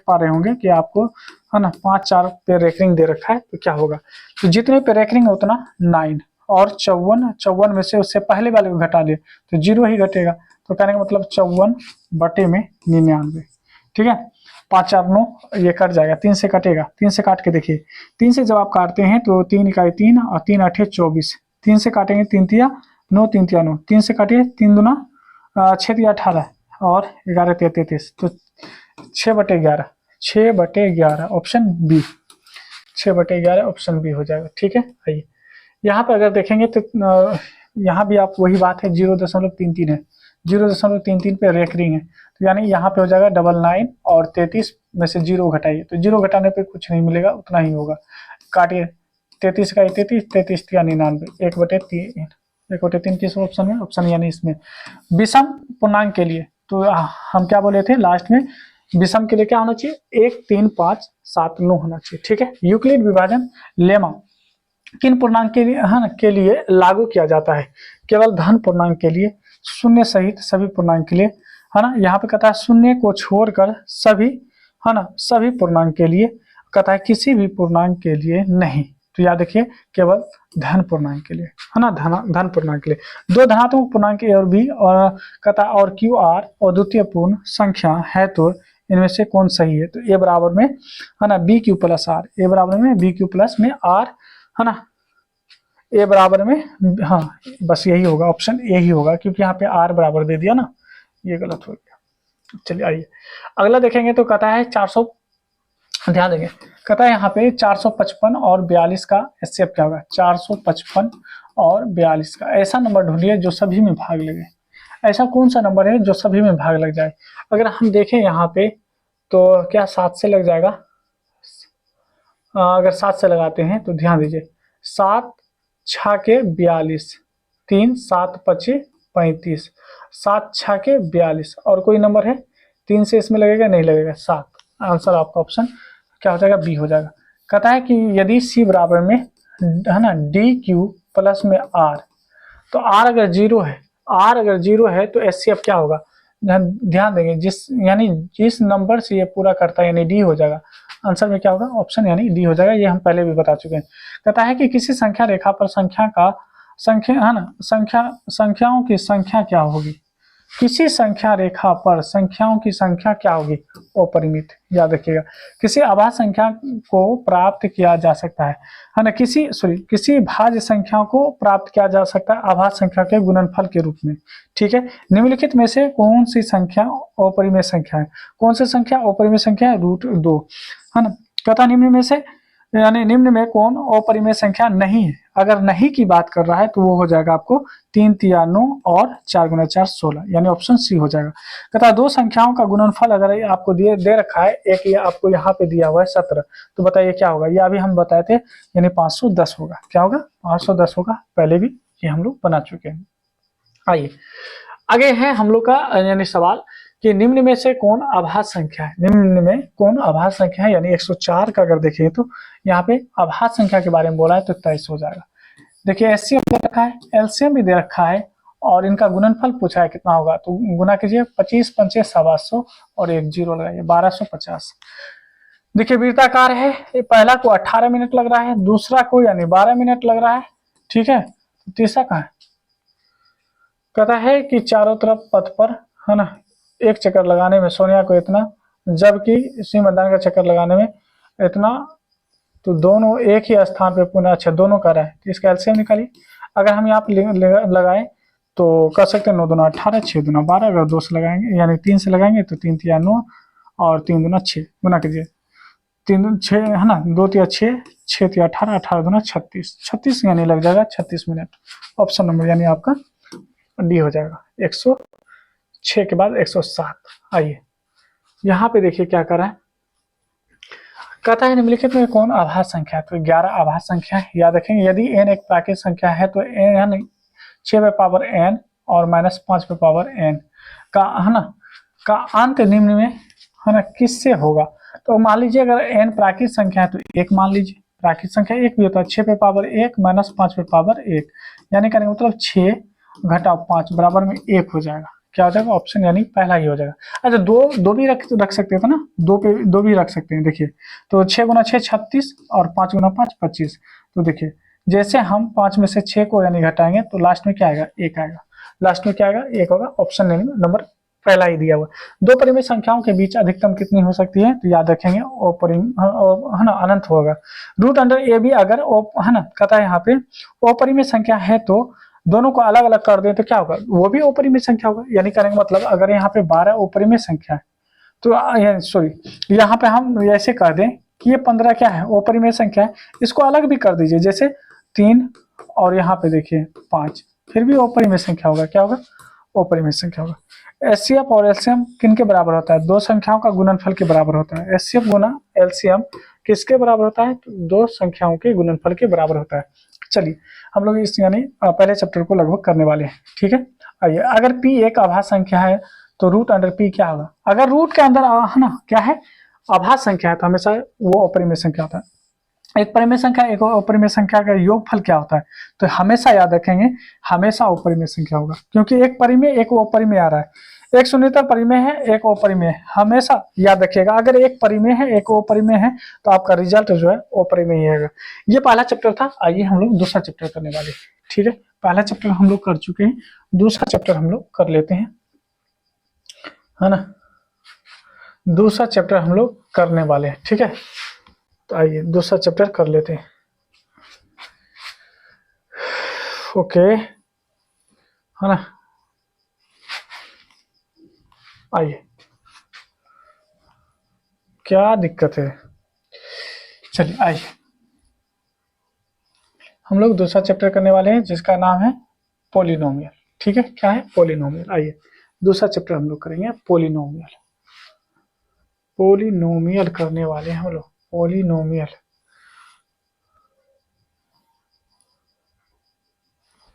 पा रहे होंगे कि आपको है ना 5, 4 पे रेकरिंग दे रखा है, तो क्या होगा, तो जितने पे रेकरिंग है उतना 9 और 54 में से उससे पहले वाले को घटा लिए तो 0 ही घटेगा, तो कहने का मतलब 54/99। ठीक है, 5, 4, 9 ये कट जाएगा, 3 से कटेगा, 3 से काट के देखिए, 3 से जब आप काटते हैं तो 3 इकाई 3 और 3 8 24, 3 से काटेंगे 3 तिया 9, 3 तिया 9, 3 से काटिए 3 दूना 6 तिया 18 और 11 तिया 33, तो 6/11, 6/11 ऑप्शन बी, 6/11 ऑप्शन बी हो जाएगा। ठीक है, आइए यहाँ पे अगर देखेंगे तो यहाँ भी आप वही बात है 0.33 है, 0.33 पे रेकरिंग है, तो यानी यहाँ पे हो जाएगा 99 और 33 में से 0 घटाइए, तो 0 घटाने पे कुछ नहीं मिलेगा, उतना ही होगा। काटिए 33 का 33, 33 या 99, 1/3, 1/3 किस ऑप्शन में, ऑप्शन यानी इसमें विषम पूर्णांक के लिए। तो हम क्या बोले थे लास्ट में, विषम के लिए क्या होना चाहिए, 1, 3, 5, 7, 9 होना चाहिए। ठीक है, यूक्लिड विभाजन लेमा किन पूर्णांक के लिए के लिए लागू किया जाता है, केवल धन पूर्णांक के लिए, शून्य सहित सभी पूर्णांक के लिए, है ना। यहाँ पे कहता है शून्य को छोड़कर सभी, है ना, सभी पूर्णांक के लिए, कहता है किसी भी पूर्णांक के लिए नहीं, तो याद रखिए केवल धन पूर्णांक के लिए, है ना, धन पूर्णांक के लिए। दो धनात्मक पूर्णांक ए और बी और कहता है और क्यू आर और द्वितीय पूर्ण संख्या है तो इनमें से कौन सही है, तो ए बराबर में है ना बी क्यू प्लस आर, ए बराबर में बी क्यू प्लस में आर, है ना, ए बराबर में, हाँ बस यही होगा, ऑप्शन ए ही होगा, क्योंकि यहाँ पे आर बराबर दे दिया ना, ये गलत हो गया। चलिए आइए अगला देखेंगे, तो कहता है 400, ध्यान देंगे, कहता है यहाँ पे 455 और 42 का एचसीएफ क्या होगा, 455 और 42 का ऐसा नंबर ढूंढिए जो सभी में भाग लगे। ऐसा कौन सा नंबर है जो सभी में भाग लग जाए, अगर हम देखें यहाँ पे तो क्या 7 से लग जाएगा, अगर 7 से लगाते हैं तो ध्यान दीजिए, 7 6 42, 3 7 25 35, 7 6 42 और कोई नंबर है 3 से इसमें लगेगा, नहीं लगेगा, 7, आंसर आपका ऑप्शन क्या हो जाएगा, बी हो जाएगा। कहता है कि यदि सी बराबर में है ना डी क्यू प्लस में आर, तो आर अगर 0 है, आर अगर 0 है तो एचसीएफ क्या होगा, ध्यान देंगे जिस नंबर से ये पूरा करता है यानी डी हो जाएगा, आंसर में क्या होगा, ऑप्शन यानी डी हो जाएगा, ये हम पहले भी बता चुके हैं। कहता है कि किसी संख्या रेखा पर संख्या है ना संख्याओं की संख्या क्या होगी, किसी संख्या रेखा पर संख्याओं की संख्या क्या होगी, अपरिमित, याद रखिएगा। किसी आभाज्य संख्या को प्राप्त किया जा सकता है ना, किसी भाज्य संख्या को प्राप्त किया जा सकता है आभाज्य संख्या के गुणनफल के रूप में। ठीक है, निम्नलिखित में से कौन सी संख्या अपरिमेय संख्या है, कौन सी संख्या अपरिमेय संख्या है, √2, है ना। कहता निम्न में से यानी निम्न में कौन अपरिमेय संख्या नहीं है, अगर नहीं की बात कर रहा है तो वो हो जाएगा आपको 3 तिया 9 और 4 गुना 4 16, यानी ऑप्शन सी हो जाएगा। कहता दो संख्याओं का गुणनफल अगर आपको दे रखा है, एक ये आपको यहाँ पे दिया हुआ है 17, तो बताइए क्या होगा, ये अभी हम बताए थे, यानी 510 होगा, क्या होगा, 510 होगा, पहले भी ये हम लोग बना चुके हैं। आइए आगे है हम लोग का यानी सवाल कि निम्न में से कौन आभाज्य संख्या है, निम्न में कौन आभाज्य संख्या है, यानी 104 का अगर देखें तो यहाँ पे आभाज्य संख्या के बारे में बोला है तो 23 हो जाएगा। देखिए एचसीएफ दे रखा है, एलसीएम भी दे रखा है और इनका गुणनफल पूछा है कितना होगा, तो गुना कीजिए 25 पंचे 700 और एक 0 लगाइए 1250। देखिए वृत्ताकार है, पहला को 18 मिनट लग रहा है, दूसरा को यानी 12 मिनट लग रहा है। ठीक है, तीसरा कहाँ है, कहता है कि चारों तरफ पथ पर है ना एक चक्कर लगाने में सोनिया को इतना, जबकि इसी मैदान का चक्कर लगाने में इतना, तो दोनों एक ही स्थान पे पुनः, अच्छा दोनों कर रहा है, तो इसका एलसीएम निकालिए। अगर हम यहाँ पे लगाएं तो कर सकते हैं 9 दूना 18, 6 दूना 12, अगर 2 से लगाएंगे यानी 3 से लगाएंगे तो 3 तिया 9 और 3 दूना 6, गुना कीजिए 3 दूना 6 है ना, 2 तिया 6, 6 तिया 18, 18 दूना 36, 36 यानी लग जाएगा 36 मिनट, ऑप्शन नंबर यानी आपका डी हो जाएगा। 106 के बाद 107। आइए यहाँ पे देखिए क्या कर रहा है, कहता है निम्नलिखित में कौन आभास संख्या है, तो 11 आभास संख्या है। याद रखेंगे यदि n एक प्राकृतिक संख्या है तो n 6 पे पावर n और -5 पे पावर n का, है ना, का अंत निम्न में, है ना, किससे होगा। तो मान लीजिए अगर n प्राकृतिक संख्या है तो 1 मान लीजिए, प्राकृतिक संख्या 1 भी होता है, 6 पे पावर 1 -5 पे पावर 1, यानी कहने का मतलब 6 घटाओ 5 बराबर में 1 हो जाएगा। क्या हो जाएगा, ऑप्शन यानी पहला ही हो जाएगा। अच्छा दो भी रख सकते थे ना, दो भी रख सकते हैं। देखिए तो 6 गुना 6 36 और 5 गुना 5 25। तो देखिए जैसे हम 5 में से 6 को यानी घटाएंगे तो लास्ट में क्या आएगा, 1 आएगा। लास्ट में क्या आएगा, 1 होगा। ऑप्शन नंबर पहला ही दिया हुआ। दो परिमेय संख्याओं के बीच अधिकतम कितनी हो सकती है, तो याद रखेंगे है ना, अनंत होगा। रूट अंडर ए भी अगर है ना, कहता है यहाँ पे अपरिमेय संख्या है तो दोनों को अलग अलग कर दें तो क्या होगा, वो भी अपरिमेय संख्या होगा। यानी कहने का मतलब अगर यहाँ पे 12 अपरिमेय संख्या है तो सॉरी यहाँ पे हम ऐसे कर दें कि ये 15 क्या है, अपरिमेय संख्या है। इसको अलग भी कर दीजिए, जैसे 3 और यहाँ पे देखिए 5, फिर भी अपरिमेय संख्या होगा। क्या होगा, अपरिमेय संख्या होगा। एचसीएफ और एलसीएम किन के बराबर होता है, दो संख्याओं का गुणनफल के बराबर होता है। एचसीएफ गुना एलसीएम किसके बराबर होता है, तो दो संख्याओं के गुणनफल के बराबर होता है। चलिए हम लोग इस यानी पहले चैप्टर को लगभग करने वाले हैं, ठीक है। आइए, अगर p एक आभास संख्या है तो रूट अंडर p क्या होगा। अगर रूट के अंदर है ना क्या है, आभास संख्या है तो हमेशा वो अपरिमेय संख्या होता है। एक परिमेय संख्या एक अपरिमेय संख्या का योगफल क्या होता है, तो हमेशा याद रखेंगे हमेशा अपरिमेय संख्या होगा, क्योंकि एक परिमेय एक अपरिमेय आ रहा है। एक शून्यता परिमेय है, एक अपरिमेय है, हमेशा याद रखिएगा। अगर एक परिमेय है एक अपरिमेय है तो आपका रिजल्ट जो है अपरिमेय ही आएगा। ये पहला चैप्टर था। आइए हम लोग दूसरा चैप्टर करने वाले, ठीक है। पहला चैप्टर हम लोग कर चुके हैं, दूसरा चैप्टर हम लोग कर लेते हैं, है ना। दूसरा चैप्टर हम लोग करने वाले हैं, ठीक है। तो आइए दूसरा चैप्टर कर लेते हैं। ओके, है ना। आइए, क्या दिक्कत है, चलिए आइए हम लोग दूसरा चैप्टर करने वाले हैं जिसका नाम है पोलिनोमियल, ठीक है। क्या है, पोलिनोमियल। आइए दूसरा चैप्टर हम लोग करेंगे पोलिनोमियल। पोलिनोमियल करने वाले हैं हम लोग, पोलिनोमियल।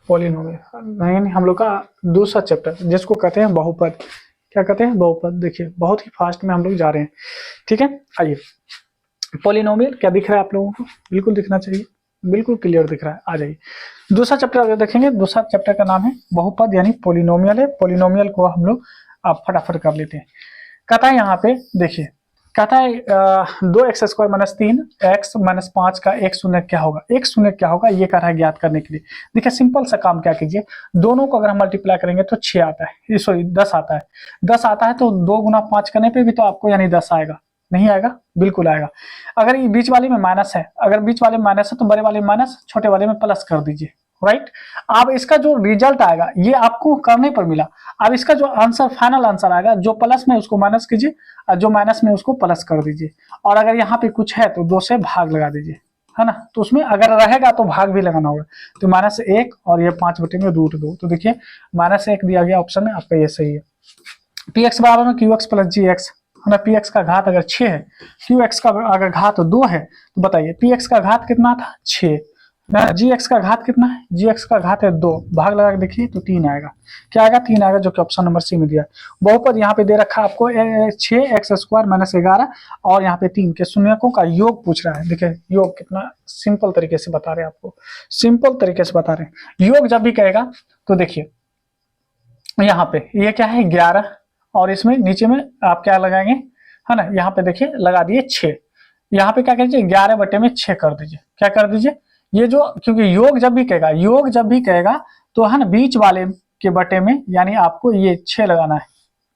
पोलिनोमियल नहीं, हम लोग का दूसरा चैप्टर जिसको कहते हैं बहुपद। क्या कहते हैं, बहुपद। देखिए बहुत ही फास्ट में हम लोग जा रहे हैं, ठीक है। आइए, पोलिनोमियल क्या दिख रहा है आप लोगों को, बिल्कुल दिखना चाहिए, बिल्कुल क्लियर दिख रहा है। आ जाइए दूसरा चैप्टर अगर देखेंगे, दूसरा चैप्टर का नाम है बहुपद यानी पोलिनोमियल है। पोलिनोमियल को हम लोग फटाफट कर लेते हैं। कहता है यहाँ पे देखिए, कहता है 2x² - 3 x - 5 का एक शून्य क्या होगा। एक शून्य क्या होगा ये कह रहा है ज्ञात करने के लिए। देखिए सिंपल सा काम क्या कीजिए, दोनों को अगर हम मल्टीप्लाई करेंगे तो 6 आता है, सॉरी 10 आता है। 10 आता है तो 2 गुना 5 करने पे भी तो आपको यानी 10 आएगा, नहीं आएगा, बिल्कुल आएगा। अगर ये बीच वाले में माइनस है, अगर बीच वाले में माइनस है तो बड़े वाले में माइनस, छोटे वाले में प्लस कर दीजिए, राइट। अब इसका जो रिजल्ट आएगा ये आपको करने पर मिला। अब इसका जो आंसर फाइनल आंसर आएगा, जो प्लस में उसको माइनस कीजिए और जो माइनस में उसको प्लस कर दीजिए। और अगर यहाँ पे कुछ है तो 2 से भाग लगा दीजिए, है ना। तो उसमें अगर रहेगा तो भाग भी लगाना होगा। तो -1 और ये 5/√2। तो देखिए -1 दिया गया ऑप्शन में, आपका ये सही है। px बराबर में qx + gx, है ना। px का घात अगर 6 है, qx का अगर घात 2 है तो बताइए px का घात कितना था, 6। gx का घात कितना है, gx का घात है 2, भाग लगा के देखिए तो 3 आएगा। क्या आएगा, 3 आएगा, जो कि ऑप्शन नंबर सी में दिया। बहुपद यहाँ पे दे रखा है आपको 6x² - 11 और यहाँ पे 3 के शून्यकों का योग पूछ रहा है। देखिए योग कितना सिंपल तरीके से बता रहे हैं आपको, सिंपल तरीके से बता रहे हैं। योग जब भी कहेगा तो देखिए यहाँ पे ये क्या है 11 और इसमें नीचे में आप क्या लगाएंगे, है ना। यहाँ पे देखिए लगा दिए 6, यहाँ पे क्या कीजिए 11/6 कर दीजिए। क्या कर दीजिए, ये जो, क्योंकि योग जब भी कहेगा तो है ना बीच वाले के बटे में यानी आपको ये 6 लगाना है,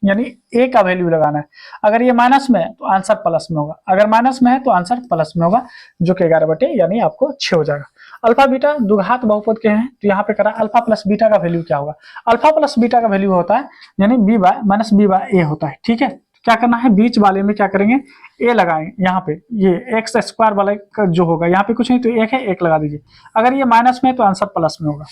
यानी a का वैल्यू लगाना है। अगर ये माइनस में है तो आंसर प्लस में होगा, अगर माइनस में है तो आंसर प्लस में होगा, जो कि 11 यानी आपको 6 हो जाएगा। अल्फा बीटा द्विघात बहुपद के हैं तो यहाँ पे करा अल्फा प्लस बीटा का वैल्यू क्या होगा। अल्फा प्लस बीटा का वैल्यू होता है यानी b/-b/a होता है, ठीक है। क्या करना है, बीच वाले में क्या करेंगे, ए लगाएंगे यहाँ पे, ये एक्स स्क्वायर वाला का जो होगा यहाँ पे कुछ नहीं तो एक है, एक लगा दीजिए। अगर ये माइनस में है तो आंसर प्लस में होगा,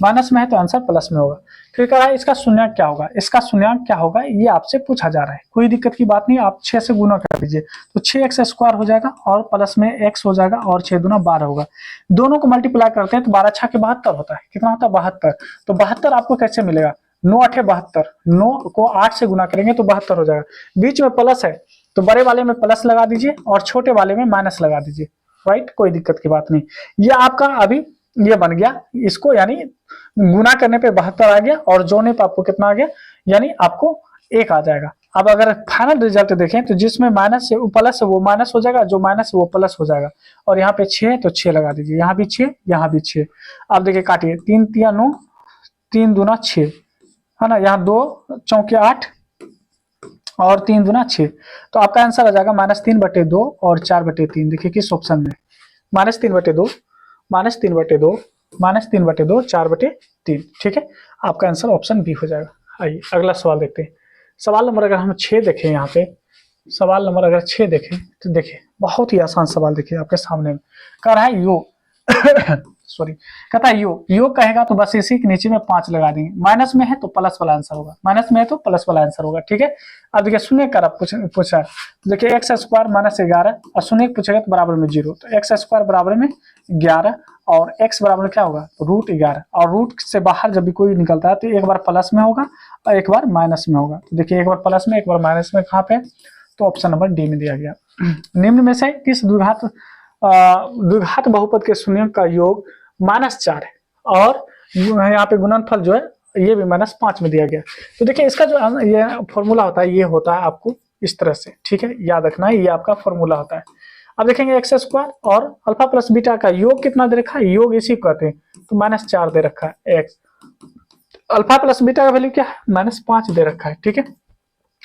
माइनस में है तो आंसर प्लस में होगा। फिर कह रहा है इसका शून्यक क्या होगा, इसका शून्यक क्या होगा ये आपसे पूछा जा रहा है, कोई दिक्कत की बात नहीं, आप 6 से गुना कर दीजिए तो 6x स्क्वायर हो जाएगा और प्लस में x हो जाएगा और 6 दूना 12 होगा। दोनों को मल्टीप्लाई करते हैं तो 12 छः के 72 होता है, कितना होता है 72। तो 72 आपको कैसे मिलेगा, 9 8 72, 9 को 8 से गुना करेंगे तो 72 हो जाएगा। बीच में प्लस है तो बड़े वाले में प्लस लगा दीजिए और छोटे वाले में माइनस लगा दीजिए, राइट, कोई दिक्कत की बात नहीं। ये आपका अभी ये बन गया, इसको यानी गुना करने पे 72 आ गया और जोड़ने पे आपको कितना आ गया, यानी आपको 1 आ जाएगा। अब अगर फाइनल रिजल्ट देखें तो जिसमें माइनस है वो प्लस है वो माइनस हो जाएगा, जो माइनस है वो प्लस हो जाएगा। और यहाँ पे 6 है तो 6 लगा दीजिए, यहाँ भी 6 यहाँ भी 6। अब देखिए काटिए, 3 तिया 9, 3 दूना 6 है ना, यहाँ 2 चौके 8 और 3 दूना 6। तो आपका आंसर आ जाएगा -3/2 और 4/3। देखिए किस ऑप्शन में, -3/2, -3/2, -3/2, 4/3। ठीक है, आपका आंसर ऑप्शन बी हो जाएगा। आइए अगला सवाल देखते हैं। सवाल नंबर अगर हम 6 देखें, यहाँ पे सवाल नंबर अगर 6 देखें तो देखिए बहुत ही आसान सवाल देखिए आपके सामने में कह रहा है योग सॉरी, कहता है योग कहेगा तो बस इसी के नीचे में 5 लगा देंगे, माइनस में है तो प्लस वाला आंसर होगा, माइनस में है तो प्लस वाला आंसर होगा। ठीक है, अब देखिए शून्य कर पूछा तो देखिए x स्क्वायर -11 और शून्य पूछेगा तो बराबर में 0, तो x स्क्वायर बराबर में 11 और x बराबर में क्या होगा, √11। और रूट से बाहर जब भी कोई निकलता है तो एक बार प्लस में होगा और एक बार माइनस में होगा। तो देखिए एक बार प्लस में एक बार माइनस में, कहाँ पे, तो ऑप्शन नंबर डी में दिया गया। निम्न में से किस द्विघात बहुपद के शून्य का योग -4 है और यहाँ पे गुणनफल जो है ये भी -5 में दिया गया। तो देखिए इसका जो ये फॉर्मूला होता है ये होता है आपको इस तरह से, ठीक है, याद रखना है ये आपका फॉर्मूला होता है। अब देखेंगे x स्क्वायर और अल्फा प्लस बीटा का योग कितना दे रखा है, योग इसी को कहते हैं, तो -4 दे रखा है x, अल्फा प्लस बीटा का वैल्यू क्या है, -5 दे रखा है। ठीक है,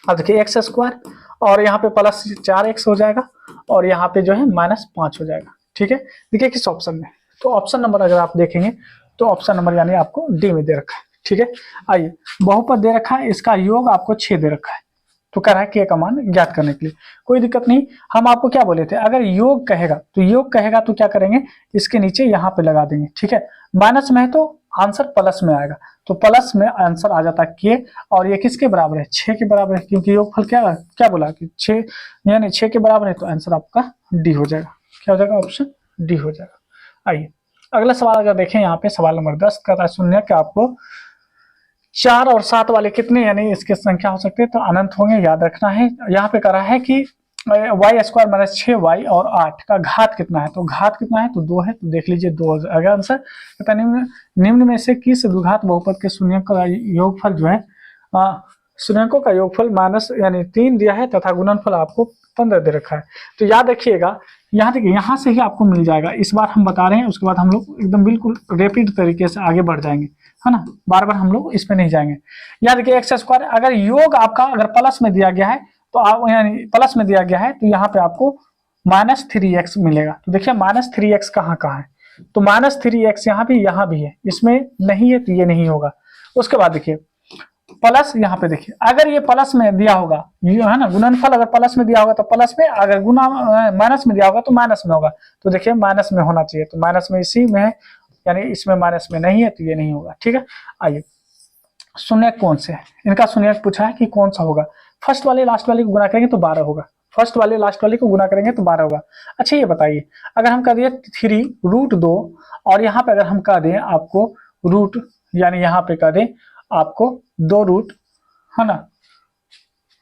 अब देखिए x स्क्वायर और यहाँ पे +4x हो जाएगा और यहाँ पे जो है -5 हो जाएगा। ठीक है, देखिए किस ऑप्शन में, तो ऑप्शन नंबर अगर आप देखेंगे तो ऑप्शन नंबर यानी आपको डी में दे रखा है। ठीक है, आइए बहुपद दे रखा है, इसका योग आपको 6 दे रखा है, तो कह रहा है k का मान ज्ञात करने के लिए, कोई दिक्कत नहीं। हम आपको क्या बोले थे, अगर योग कहेगा तो क्या करेंगे, इसके नीचे यहाँ पे लगा देंगे। ठीक है, माइनस में है तो आंसर प्लस में आएगा, तो प्लस में आंसर आ जाता है k, और ये किसके बराबर है, 6 के बराबर है, क्योंकि योगफल क्या क्या बोला कि 6 यानी 6 के बराबर है, तो आंसर आपका डी हो जाएगा। क्या हो जाएगा, ऑप्शन डी हो जाएगा। आइए अगला सवाल अगर देखें, यहाँ पे सवाल नंबर 10 कहता है शून्य कि आपको 4 और 7 वाले कितने यानी इसके संख्या हो सकते हैं, तो अनंत होंगे, याद रखना है। यहाँ पे कह रहा है कि y स्क्वायर -6y और 8 का घात कितना है, तो घात कितना है, तो 2 है, तो देख लीजिए 2 अगर आंसर कहता है निम्न में से किस द्विघात बहुपद के शून्यक का योगफल जो है, शून्यकों का योगफल माइनस यानी 3 दिया है तथा गुणनफल आपको 15 दे रखा है। तो याद रखिएगा, यहाँ देखिए यहाँ से ही आपको मिल जाएगा, इस बार हम बता रहे हैं, उसके बाद हम लोग एकदम बिल्कुल रैपिड तरीके से आगे बढ़ जाएंगे, है ना, बार बार हम लोग इस पे नहीं जाएंगे। याद देखिए एक्स स्क्वायर अगर योग आपका अगर प्लस में दिया गया है तो आप यानी प्लस में दिया गया है तो यहाँ पे आपको -3x मिलेगा। तो देखिए -3x कहाँ कहाँ है, तो -3x यहाँ भी है, इसमें नहीं है तो ये नहीं होगा। उसके बाद देखिए प्लस, यहाँ पे देखिए अगर ये प्लस में दिया होगा, ये है ना गुणनफल, अगर प्लस में दिया होगा तो प्लस में, अगर गुना माइनस में दिया होगा तो माइनस में होगा। तो देखिए माइनस में होना चाहिए, तो माइनस में इसी में है, यानी इसमें माइनस में नहीं है तो ये नहीं होगा। ठीक है, आइए शून्य कौन से है, इनका शून्य पूछा है कि कौन सा होगा, फर्स्ट वाले लास्ट वाले को गुना करेंगे तो 12 होगा, फर्स्ट वाले लास्ट वाले को गुना करेंगे तो 12 होगा। अच्छा ये बताइए अगर हम कह दिए 3√2 और यहाँ पे अगर हम कह दें आपको रूट, यानी यहाँ पे कह दें आपको 2 रूट, है ना,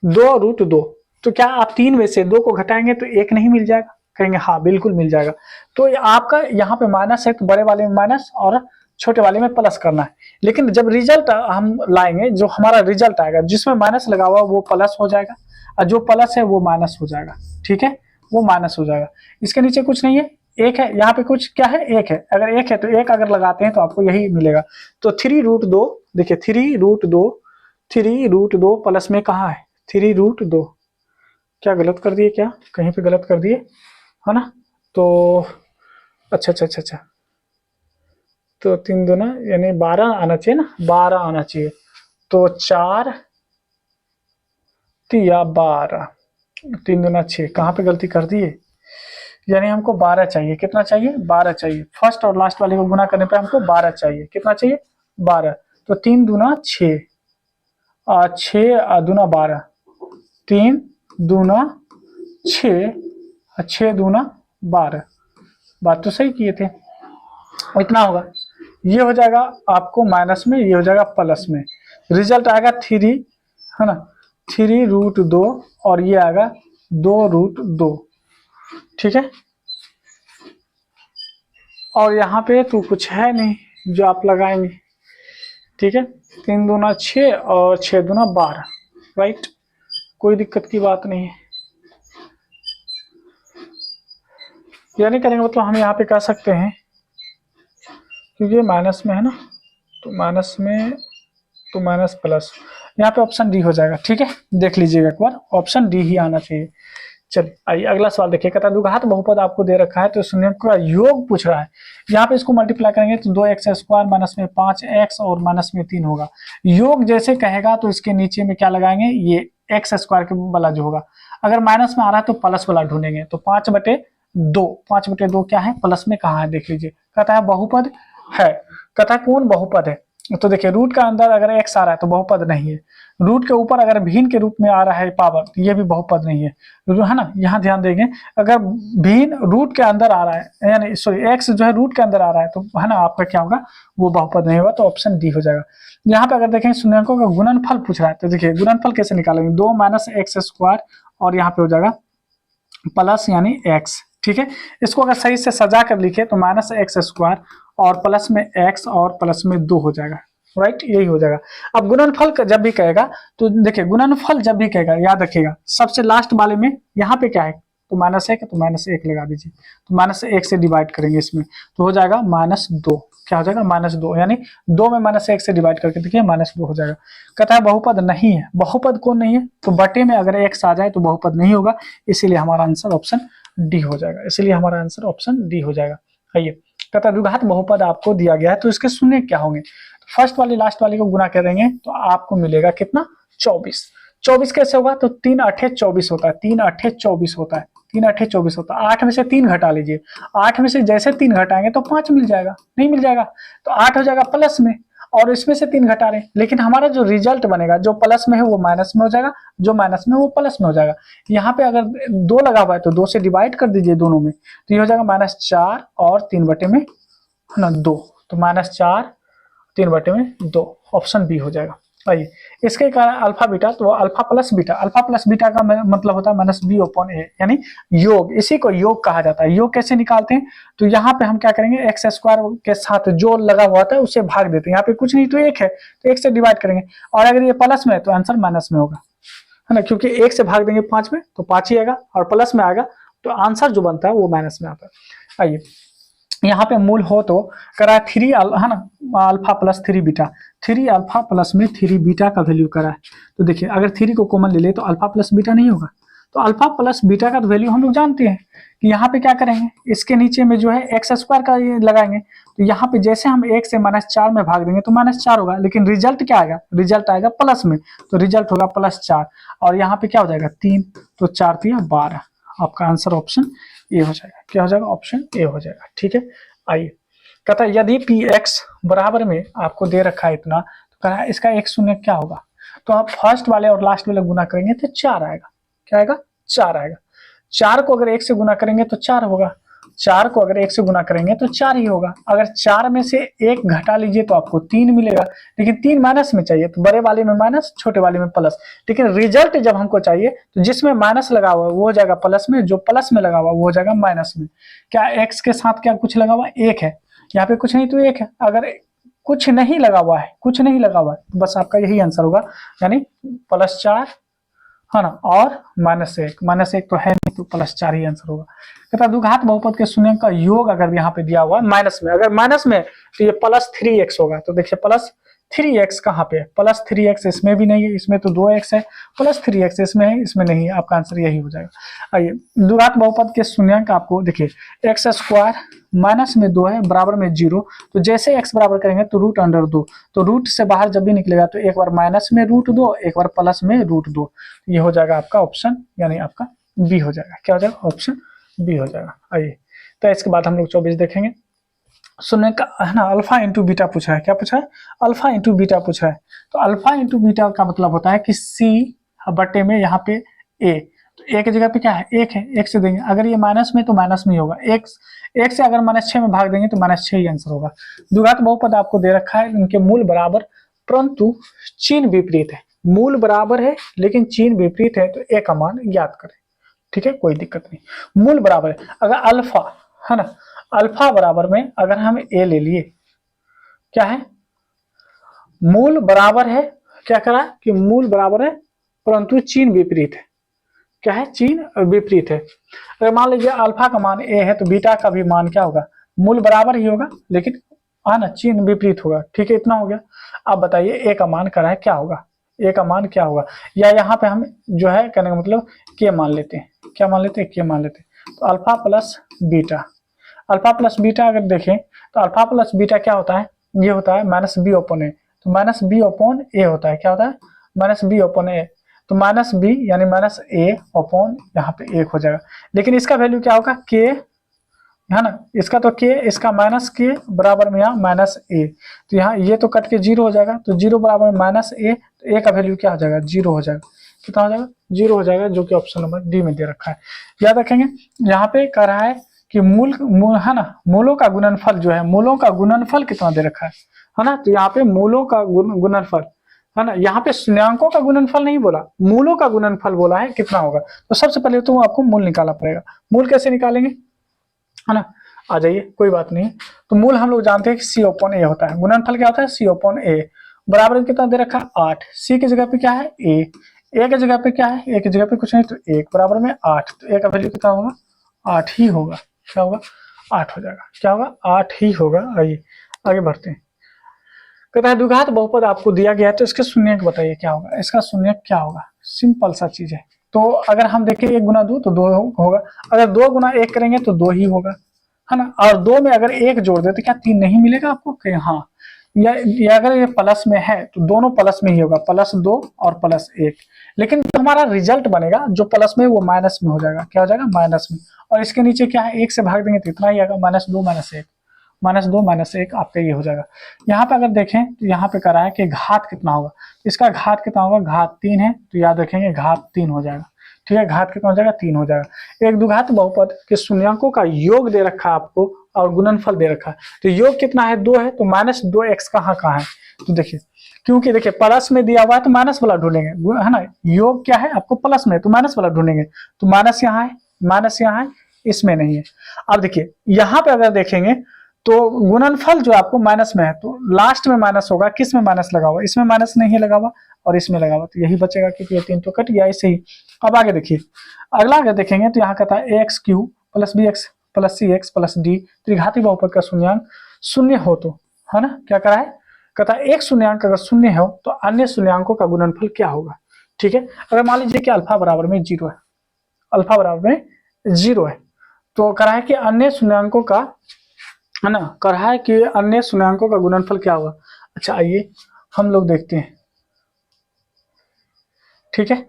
2√2, तो क्या आप 3 में से 2 को घटाएंगे तो 1 नहीं मिल जाएगा, कहेंगे हाँ बिल्कुल मिल जाएगा। तो आपका यहाँ पे माइनस है तो बड़े वाले में माइनस और छोटे वाले में प्लस करना है, लेकिन जब रिजल्ट हम लाएंगे, जो हमारा रिजल्ट आएगा जिसमें माइनस लगा हुआ वो प्लस हो जाएगा और जो प्लस है वो माइनस हो जाएगा। ठीक है, वो माइनस हो जाएगा, इसके नीचे कुछ नहीं है, एक है, यहाँ पे कुछ क्या है, एक है, अगर एक है तो एक अगर लगाते हैं तो आपको यही मिलेगा। तो 3√2, देखिए 3√2 प्लस में कहाँ है 3√2, क्या गलत कर दिए, क्या कहीं पे गलत कर दिए, है ना, तो अच्छा, तो 3 दूना यानी 12 आना चाहिए ना, 12 आना चाहिए, तो 4 तिया 12, 3 दूना 6, कहाँ पे गलती कर दिए, यानी हमको 12 चाहिए। कितना चाहिए, 12 चाहिए। फर्स्ट और लास्ट वाले को गुना करने पे हमको 12 चाहिए। कितना चाहिए, 12। तो 3 दूना 6, 6 दूना 12, 3 दूना 6, 6 दूना 12। बात तो सही किए थे। इतना होगा, ये हो जाएगा आपको माइनस में, ये हो जाएगा प्लस में। रिजल्ट आएगा 3, है ना, 3√2, और ये आएगा 2√2। ठीक है, और यहाँ पे तो कुछ है नहीं जो आप लगाएंगे। ठीक है, 3 दूना 6 और 6 दूना 12, राइट, कोई दिक्कत की बात नहीं है। यानी करेंगे मतलब हम यहाँ पे कह सकते हैं, क्योंकि माइनस में है ना, तो माइनस में तो माइनस प्लस, यहाँ पे ऑप्शन डी हो जाएगा। ठीक है, देख लीजिएगा एक बार, ऑप्शन डी ही आना चाहिए। चलिए आइए अगला सवाल देखिए, कहता है द्विघात बहुपद आपको दे रखा है तो शून्य का योग पूछ रहा है। यहाँ पे इसको मल्टीप्लाई करेंगे तो 2x² माइनस में 5x और माइनस में 3 होगा। योग जैसे कहेगा तो इसके नीचे में क्या लगाएंगे, ये x² के वाला जो होगा। अगर माइनस में आ रहा है तो प्लस वाला ढूंढेंगे, तो 5/2, 5/2 क्या है, प्लस में कहाँ है देख लीजिए। कहता है बहुपद है, कहता है कौन बहुपद है, तो देखिए रूट का अंदर अगर x आ रहा है तो बहुपद नहीं है। रूट के ऊपर अगर भिन्न के रूप में आ रहा है पावर, तो ये भी बहुपद नहीं है ना। यहाँ ध्यान देंगे, अगर भिन्न रूट के अंदर आ रहा है, यानी सॉरी x जो है रूट के अंदर आ रहा है, तो है ना आपका क्या होगा, वो बहुपद नहीं होगा, तो ऑप्शन डी हो जाएगा। यहाँ पे अगर देखें शून्यकों का गुणनफल पूछ रहा है, तो देखिए गुणनफल कैसे निकालेंगे, 2 - x², और यहाँ पे हो जाएगा प्लस यानी x। ठीक है, इसको अगर सही से सजा कर लिखे तो -x² और प्लस में x और प्लस में 2 हो जाएगा, राइट, यही हो जाएगा। अब गुणनफल जब भी कहेगा तो देखिए, गुणनफल जब भी कहेगा याद रखिएगा, सबसे लास्ट वाले में यहाँ पे क्या है, तो -1 है, तो -1 लगा दीजिए, तो -1 से डिवाइड करेंगे इसमें, तो हो जाएगा -2। क्या हो जाएगा, -2, यानी 2 में -1 से डिवाइड करके देखिए -2 हो जाएगा। कहता है बहुपद नहीं है, बहुपद कौन नहीं है, तो बटे में अगर x आ जाए तो बहुपद नहीं होगा, इसीलिए हमारा आंसर ऑप्शन डी हो जाएगा, इसीलिए हमारा आंसर ऑप्शन डी हो जाएगा। आइए, कहता है द्विघात बहुपद आपको दिया गया है तो इसके शून्य क्या होंगे, तो फर्स्ट वाली लास्ट वाली को गुना करेंगे तो आपको मिलेगा कितना, 24। 24 कैसे होगा, तो 3 8 24 होता है, 3 8 24 होता है, 3 8 24 होता है। 8 में से 3 घटा लीजिए, 8 में से जैसे 3 घटाएंगे तो 5 मिल जाएगा, नहीं मिल जाएगा, तो 8 हो जाएगा प्लस में, और इसमें से 3 घटा रहे हैं, लेकिन हमारा जो रिजल्ट बनेगा, जो प्लस में है वो माइनस में हो जाएगा, जो माइनस में वो प्लस में हो जाएगा। यहाँ पे अगर 2 लगा हुआ है तो 2 से डिवाइड कर दीजिए दोनों में, तो ये हो जाएगा -4 और 3/2, है ना 2, तो -4 3/2, ऑप्शन बी हो जाएगा। आइए, इसके कारण अल्फा बीटा, तो अल्फा प्लस बीटा का मतलब होता है -b/a, यानी योग, इसी को योग कहा जाता है। योग कैसे निकालते हैं, तो यहाँ पे हम क्या करेंगे, x² के साथ जो लगा हुआ था उसे भाग देते हैं, यहाँ पे कुछ नहीं तो 1 है, तो 1 से डिवाइड करेंगे, और अगर ये प्लस में है तो आंसर माइनस में होगा, है ना, क्योंकि 1 से भाग देंगे 5 में तो 5 ही आएगा, और प्लस में आएगा तो आंसर जो बनता है वो माइनस में आता है। आइए, यहाँ पे मूल हो तो करा 3 है ना, alpha plus 3 beta, 3 alpha plus में 3 बीटा का वैल्यू करा है, तो देखिए अगर 3 को कॉमन ले ले तो अल्फा प्लस बीटा नहीं होगा, तो अल्फा प्लस बीटा का वैल्यू हम लोग जानते हैं कि यहाँ पे क्या करेंगे, इसके नीचे में जो है x² का ये लगाएंगे, तो यहाँ पे जैसे हम 1 से -4 में भाग देंगे तो -4 होगा, लेकिन रिजल्ट क्या आएगा, रिजल्ट आएगा प्लस में, तो रिजल्ट होगा +4, और यहाँ पे क्या हो जाएगा 3, तो 4 × 12, आपका आंसर ऑप्शन ए हो जाएगा। क्या हो जाएगा, ऑप्शन ए हो जाएगा। ठीक है, आइए, कहता है यदि px बराबर में आपको दे रखा है इतना, तो कहा इसका एक शून्य क्या होगा, तो आप फर्स्ट वाले और लास्ट वाले गुना करेंगे तो 4 आएगा। क्या आएगा, 4 आएगा। 4 को अगर 1 से गुना करेंगे तो 4 होगा, 4 को अगर 1 से गुना करेंगे तो 4 ही होगा। अगर 4 में से 1 घटा लीजिए तो आपको 3 मिलेगा, लेकिन 3 माइनस में चाहिए, तो बड़े वाले में माइनस, छोटे वाले में प्लस, लेकिन रिजल्ट जब हमको चाहिए तो जिसमें माइनस लगा हुआ है वो हो जाएगा प्लस में, जो प्लस में लगा हुआ वो हो जाएगा माइनस में। क्या एक्स के साथ क्या कुछ लगा हुआ, 1 है, यहाँ पे कुछ नहीं तो 1 है। अगर कुछ नहीं लगा हुआ है, कुछ नहीं लगा हुआ है, तो बस आपका यही आंसर होगा, यानी +4, है ना, और -1 तो है नहीं, तो +4 ही आंसर होगा। कहता द्विघात बहुपद के शून्य का योग अगर यहाँ पे दिया हुआ माइनस में, अगर माइनस में तो ये +3x होगा, तो देखिए +3x कहाँ पे है, +3x इसमें भी नहीं है, इसमें तो 2x है, +3x इसमें है, इसमें नहीं है, आपका आंसर यही हो जाएगा। आइए, द्विघात बहुपद के शून्य का आपको देखिए x² -2 है, बराबर में 0। तो जैसे x बराबर करेंगे तो √2, तो रूट से बाहर जब भी निकलेगा तो एक बार माइनस में √2, एक बार प्लस में √2। ये हो जाएगा आपका ऑप्शन, यानी आपका बी हो जाएगा। क्या हो जाएगा? ऑप्शन बी हो जाएगा। आइए, तो इसके बाद हम लोग 24 देखेंगे। सुनने का है ना, अल्फा इंटू बीटा पूछा है। क्या पूछा है? अल्फा इंटू बीटा पूछा है। तो अल्फा इंटू बीटा का मतलब होता है कि सी बटे में यहाँ पे ए, तो ए की जगह पे क्या है? 1 है, 1 से देंगे। अगर ये माइनस में तो माइनस में ही होगा, 1 से अगर -6 में भाग देंगे तो -6 ही आंसर होगा। द्विघात बहुपद आपको दे रखा है, इनके मूल बराबर परंतु चिन्ह विपरीत है। मूल बराबर है लेकिन चिन्ह विपरीत है, तो ए का मान ज्ञात करें। ठीक है, कोई दिक्कत नहीं। मूल बराबर है, अगर अल्फा है ना, अल्फा बराबर में अगर हम ए ले लिए, क्या है? मूल बराबर है, क्या करा कि मूल बराबर है परंतु चिन्ह विपरीत है। क्या है? चिन्ह विपरीत है। अगर मान लीजिए अल्फा का मान ए है तो बीटा का भी मान क्या होगा? मूल बराबर ही होगा लेकिन ना चिन्ह विपरीत होगा। ठीक है, इतना हो गया। अब बताइए ए का मान करा है, क्या होगा? ए का मान क्या होगा? या यहाँ पे हम जो है कहने का मतलब के मान लेते हैं। क्या मान लेते हैं? के मान लेते हैं। तो alpha plus beta, alpha plus beta अगर देखें तो अल्फा प्लस बीटा क्या होता है? ये होता है -b/a। तो -b/a होता है। क्या होता है? -b/a। तो -b यानी -a/, यहाँ पे 1 हो जाएगा। लेकिन इसका वैल्यू क्या होगा? k है ना, इसका तो k, इसका -k बराबर में यहाँ -a। तो यहाँ ये तो कट के 0 हो जाएगा, तो 0 बराबर में -a, तो a का वैल्यू क्या हो जाएगा? 0 हो जाएगा। कितना हो जाएगा? 0 हो जाएगा, जो कि ऑप्शन नंबर डी में दे रखा है। याद रखेंगे, यहाँ पे कह रहा है कि मूल है ना, मूलों का गुणनफल जो है, मूलों का गुणनफल कितना दे रखा है ना। तो यहाँ पे मूलों का गुणनफल है ना, यहाँ पे शून्यांकों का गुणनफल नहीं बोला, मूलों का गुणनफल बोला है, कितना होगा। तो सबसे पहले तो आपको मूल निकालना पड़ेगा। मूल कैसे निकालेंगे, है ना? आ जाइए, कोई बात नहीं। तो मूल हम लोग जानते हैं कि c/a होता है। गुणनफल क्या होता है? c/a। बराबर कितना दे रखा है? 8। c की जगह पे क्या है? a की जगह पे क्या है? a की जगह पे कुछ नहीं, तो 1 बराबर में 8। तो a का वैल्यू कितना होगा? 8 ही होगा। क्या होगा? 8 हो जाएगा। क्या होगा? 8 ही होगा। आइए आगे बढ़ते हैं। कहता है द्विघात बहुपद आपको दिया गया है, तो इसके शून्यक बताइए क्या होगा। इसका शून्यक क्या होगा? सिंपल सा चीज है। तो अगर हम देखें 1 गुना 2 तो 2 होगा, अगर 2 गुना 1 करेंगे तो 2 ही होगा, है ना। और 2 में अगर 1 जोड़ दे तो क्या 3 नहीं मिलेगा आपको? हाँ, या अगर ये प्लस में है तो दोनों प्लस में ही होगा, +2 और +1। लेकिन जो हमारा रिजल्ट बनेगा जो प्लस में, वो माइनस में हो जाएगा। क्या हो जाएगा? माइनस में। और इसके नीचे क्या है? 1 से भाग देंगे तो इतना ही आएगा, -2 -1, -2 -1 आपका ये हो जाएगा। यहाँ पे अगर देखें तो यहाँ पे कह रहा है कि घात कितना होगा। इसका घात कितना होगा? घात 3 है, तो याद रखेंगे घात 3 हो जाएगा। ठीक है, घात कितना हो जाएगा? 3 हो जाएगा। एक द्विघात बहुपद के शून्यांकों का योग दे रखा है आपको और गुणनफल दे रखा है। तो योग कितना है? 2 है, तो -2x कहाँ है? तो देखिए, क्योंकि देखिए प्लस में दिया हुआ है तो माइनस वाला ढूंढेंगे, है ना। योग क्या है आपको? प्लस में, तो माइनस वाला ढूंढेंगे। तो माइनस यहाँ है, माइनस यहाँ है, इसमें नहीं है। अब देखिए यहाँ पे अगर देखेंगे तो गुणनफल जो आपको माइनस में है, तो लास्ट में माइनस होगा। किस में माइनस लगा हुआ? इसमें माइनस नहीं लगा हुआ और इसमें लगा हुआ, तो यही बचेगा क्योंकि ये 3 तो कट गया ऐसे ही। अब आगे देखिए, अगला अगर देखेंगे तो यहाँ कहता है ax³ + bx + cx + d त्रिघाती बहुपद का शून्यांक शून्य हो तो, है ना। क्या करा है? कहता है एक शून्यांक अगर शून्य हो तो अन्य शून्यांकों का गुणनफल क्या होगा। ठीक है, अगर मान लीजिए कि अल्फा बराबर में 0 है, अल्फा बराबर में 0 है, तो कह रहा है कि अन्य शून्यांकों का, है ना, कह रहा है कि अन्य शून्यांकों का गुणनफल क्या होगा। अच्छा आइए हम लोग देखते हैं। ठीक है,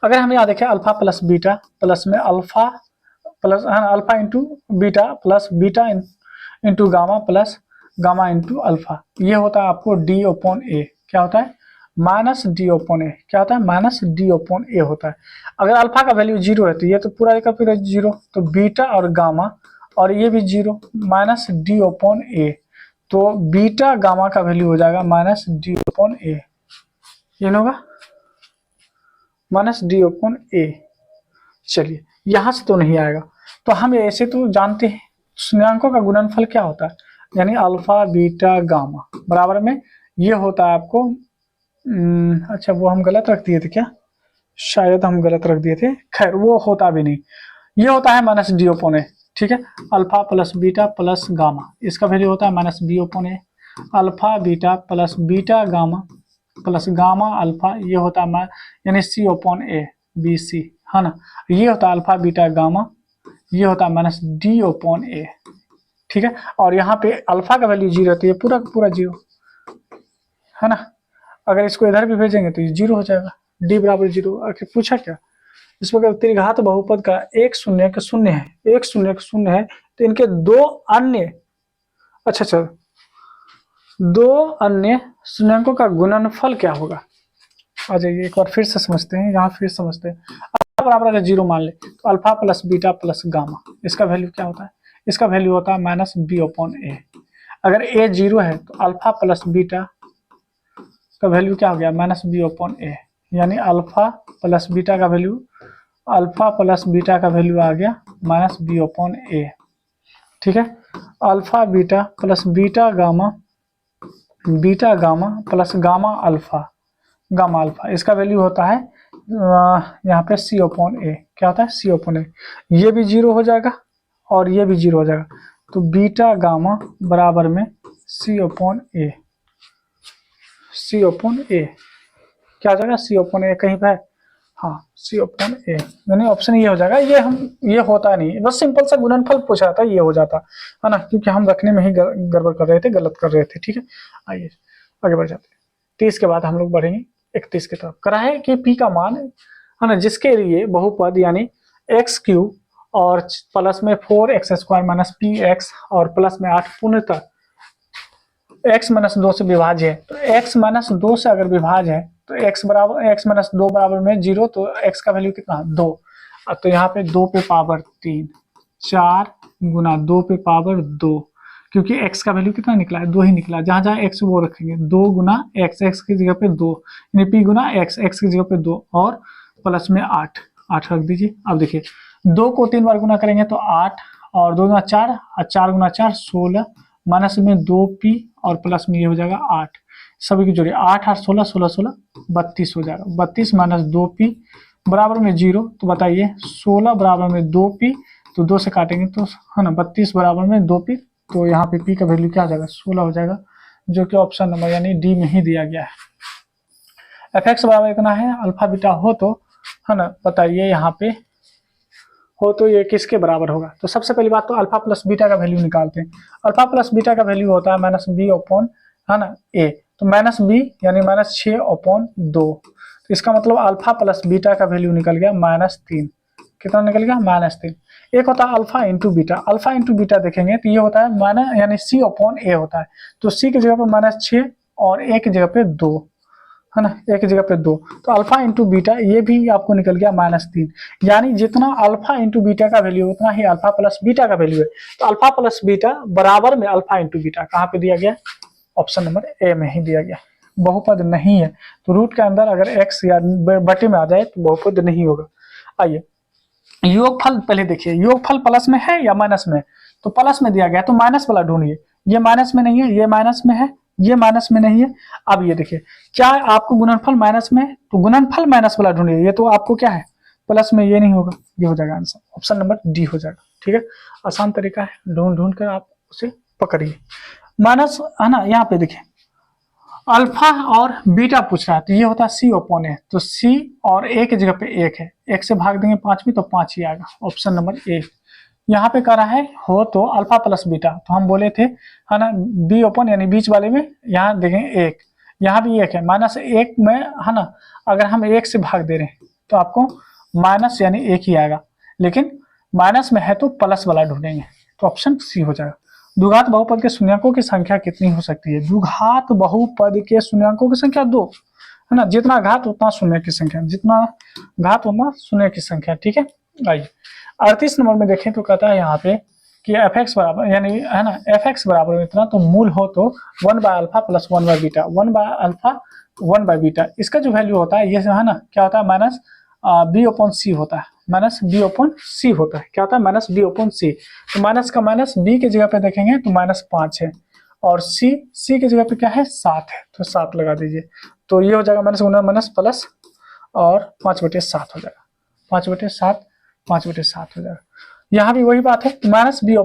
अगर हम यहाँ देखें अल्फा प्लस बीटा प्लस में अल्फा प्लस, है ना, alpha into beta plus beta into gamma plus gamma into alpha, ये होता है आपको d/a। क्या होता है? -d/a। क्या होता है? -d/a होता है। अगर अल्फा का वैल्यू 0 है तो ये तो पूरा का पूरा 0, तो बीटा और गामा और ये भी 0, -d/a। तो बीटा गामा का वैल्यू हो जाएगा -d/a। ये होगा -d/a। चलिए, यहां से तो नहीं आएगा, तो हम ऐसे तो जानते हैं शून्यांकों का गुणनफल क्या होता है, यानी अल्फा बीटा गामा बराबर में ये होता है आपको। अच्छा वो हम गलत रख दिए थे क्या? शायद हम गलत रख दिए थे, खैर वो होता भी नहीं। ये होता है -d/a। ठीक है, alpha plus beta plus gamma, इसका वैल्यू होता है -b/a। Alpha beta plus beta gamma plus gamma alpha, ये होता है यानी c/a bc, है ना। ये होता है अल्फा बीटा गामा, ये होता है -d/a। ठीक है। और यहाँ पे अल्फा का वैल्यू 0 तो ये पूरा का पूरा 0 है ना। अगर इसको इधर भी भेजेंगे तो ये 0 हो जाएगा, डी बराबर 0। आखिर पूछा क्या, इस प्रकार त्रिघात बहुपद का एक शून्य का शून्य है, एक शून्य का शून्य है, तो इनके दो अन्य अच्छा दो अन्य शून्यंकों का गुणनफल क्या होगा। आ जाइए एक बार फिर से समझते हैं, यहाँ फिर समझते हैं। अल्फा बराबर अगर 0 मान ले तो alpha plus beta plus gamma, इसका वैल्यू क्या होता है, इसका वैल्यू होता है माइनस बी अपॉन ए। अगर ए 0 है तो अल्फा प्लस बीटा का वैल्यू क्या हो गया, माइनस बी अपॉन ए, यानी अल्फा प्लस बीटा का वैल्यू, अल्फा प्लस बीटा का वैल्यू आ गया माइनस बी अपॉन ए। ठीक है, alpha beta plus beta gamma plus gamma alpha, इसका वैल्यू होता है यहाँ पे सी अपॉन ए। क्या होता है, सी अपॉन ए। ये भी 0 हो जाएगा और ये भी 0 हो जाएगा, तो बीटा गामा बराबर में सी अपॉन ए, सी अपॉन ए क्या हो जाएगा, सी अपॉन ए कहीं पे है, हाँ सी अपॉन ए, यानी ऑप्शन ये हो जाएगा। ये होता नहीं, बस सिंपल सा गुणनफल पूछा था, ये हो जाता है ना, क्योंकि हम रखने में ही गड़बड़ कर रहे थे, गलत कर रहे थे। ठीक है, आइए आगे बढ़ जाते हैं। 30 के बाद हम लोग बढ़ेंगे 31 की तरफ। करा है कि पी का मान है ना, जिसके लिए बहुपद यानी एक्स क्यूब और प्लस में 4x² माइनस पी एक्स और प्लस में 8 पूर्णतः x माइनस 2 से विभाज्य है। तो x माइनस 2 से अगर विभाज्य है तो x माइनस 2 बराबर में 0, तो x का वैल्यू कितना 2। तो यहाँ पे 2 पे पावर 3, 4 गुना 2 पे पावर 2, क्योंकि x का वैल्यू कितना निकला है, 2 ही निकला। जहाँ जहाँ x वो रखेंगे, 2 गुना x की जगह पे 2, यानी p गुना x की जगह पे 2 और प्लस में 8 रख दीजिए। अब देखिए 2 को 3 बार गुना करेंगे तो 8 और 2 गुना 4 और 4 गुना 4 16 माइनस में 2p और प्लस में ये हो जाएगा 8, सभी की जोड़ी 8 8 16 16 16 32 हो जाएगा। 32 माइनस 2p बराबर में 0, तो बताइए 16 बराबर में 2p, तो 2 से काटेंगे तो है ना 32 बराबर में 2p, तो यहाँ पे p का वैल्यू क्या आ जाएगा 16 हो जाएगा, जो कि ऑप्शन नंबर यानी डी में ही दिया गया है। fx बराबर इतना है, अल्फा बीटा हो तो है ना, बताइए यहाँ पे हो तो ये किसके बराबर होगा। तो सबसे पहली बात तो अल्फा प्लस बीटा का वैल्यू निकालते हैं। अल्फा प्लस बीटा का वैल्यू होता है माइनस बी अपॉन है ना ए, तो माइनस बी यानी माइनस 6 अपॉन 2, तो इसका मतलब अल्फा प्लस बीटा का वैल्यू निकल गया -3। कितना निकल गया -3। एक होता है alpha into beta, alpha into beta देखेंगे तो ये होता है माइनस यानी सी अपॉन ए होता है, तो सी की जगह पर -6 और ए की जगह पे 2 है ना, एक जगह पे 2, तो अल्फा इंटू बीटा ये भी आपको निकल गया -3, यानी जितना अल्फा इंटू बीटा का वैल्यू उतना ही अल्फा प्लस बीटा का वैल्यू है। तो अल्फा प्लस बीटा बराबर में अल्फा इंटू बीटा कहाँ पे दिया गया, ऑप्शन नंबर ए में ही दिया गया। बहुपद नहीं है तो रूट के अंदर अगर x या बटे में आ जाए तो बहुपद नहीं होगा। आइए योगफल पहले देखिए, योगफल प्लस में है या माइनस में, तो प्लस में दिया गया तो माइनस वाला ढूंढिए। ये माइनस में नहीं है, ये माइनस में है, ये माइनस में नहीं है। अब ये देखिए क्या आपको गुणनफल माइनस में, तो गुणनफल माइनस वाला ढूंढिए। ये तो आपको क्या है प्लस में, ये नहीं होगा, ये हो जाएगा आंसर, ऑप्शन नंबर डी हो जाएगा। ठीक है, आसान तरीका है, ढूंढ कर आप उसे पकड़िए। माइनस है ना, यहाँ पे देखिए अल्फा और बीटा पूछ रहा है, तो ये होता है सी अपॉन ए, तो सी और ए की जगह पे 1 है, 1 से भाग देंगे 5 में तो 5 ही आएगा, ऑप्शन नंबर ए। यहाँ पे कह रहा है हो तो अल्फा प्लस बीटा, तो हम बोले थे है ना बी ओपन यानी बीच वाले में, यहाँ देखेंगे 1, यहाँ भी 1 है, -1 में है ना, अगर हम 1 से भाग दे रहे हैं तो आपको माइनस यानी 1 ही आएगा, लेकिन माइनस में है तो प्लस वाला ढूंढेंगे, तो ऑप्शन सी हो जाएगा। द्विघात बहुपद के शून्यकों की संख्या कितनी हो सकती है, द्विघात बहुपद के शून्यकों की संख्या 2 है ना, जितना घात उतना शून्य की संख्या, जितना घात उतना शून्य की संख्या। ठीक है, आइए 38 नंबर में देखें तो कहता है यहाँ पे कि fx बराबर यानी है ना fx बराबर इतना, तो मूल हो तो 1/α प्लस 1/बीटा, 1/α 1/बीटा, इसका जो वैल्यू होता है ये है ना क्या होता है माइनस बी अपॉन सी होता है, माइनस बी अपॉन सी होता है, क्या होता है माइनस बी अपॉन सी। तो माइनस का माइनस बी की जगह पे देखेंगे तो -5 है और सी की जगह पे क्या है 7 है, तो 7 लगा दीजिए, तो ये हो जाएगा माइनस गुना माइनस प्लस और 5/7 हो जाएगा, 5/7 5/7 हो जाएगा। यहाँ भी वही बात है, माइनस बी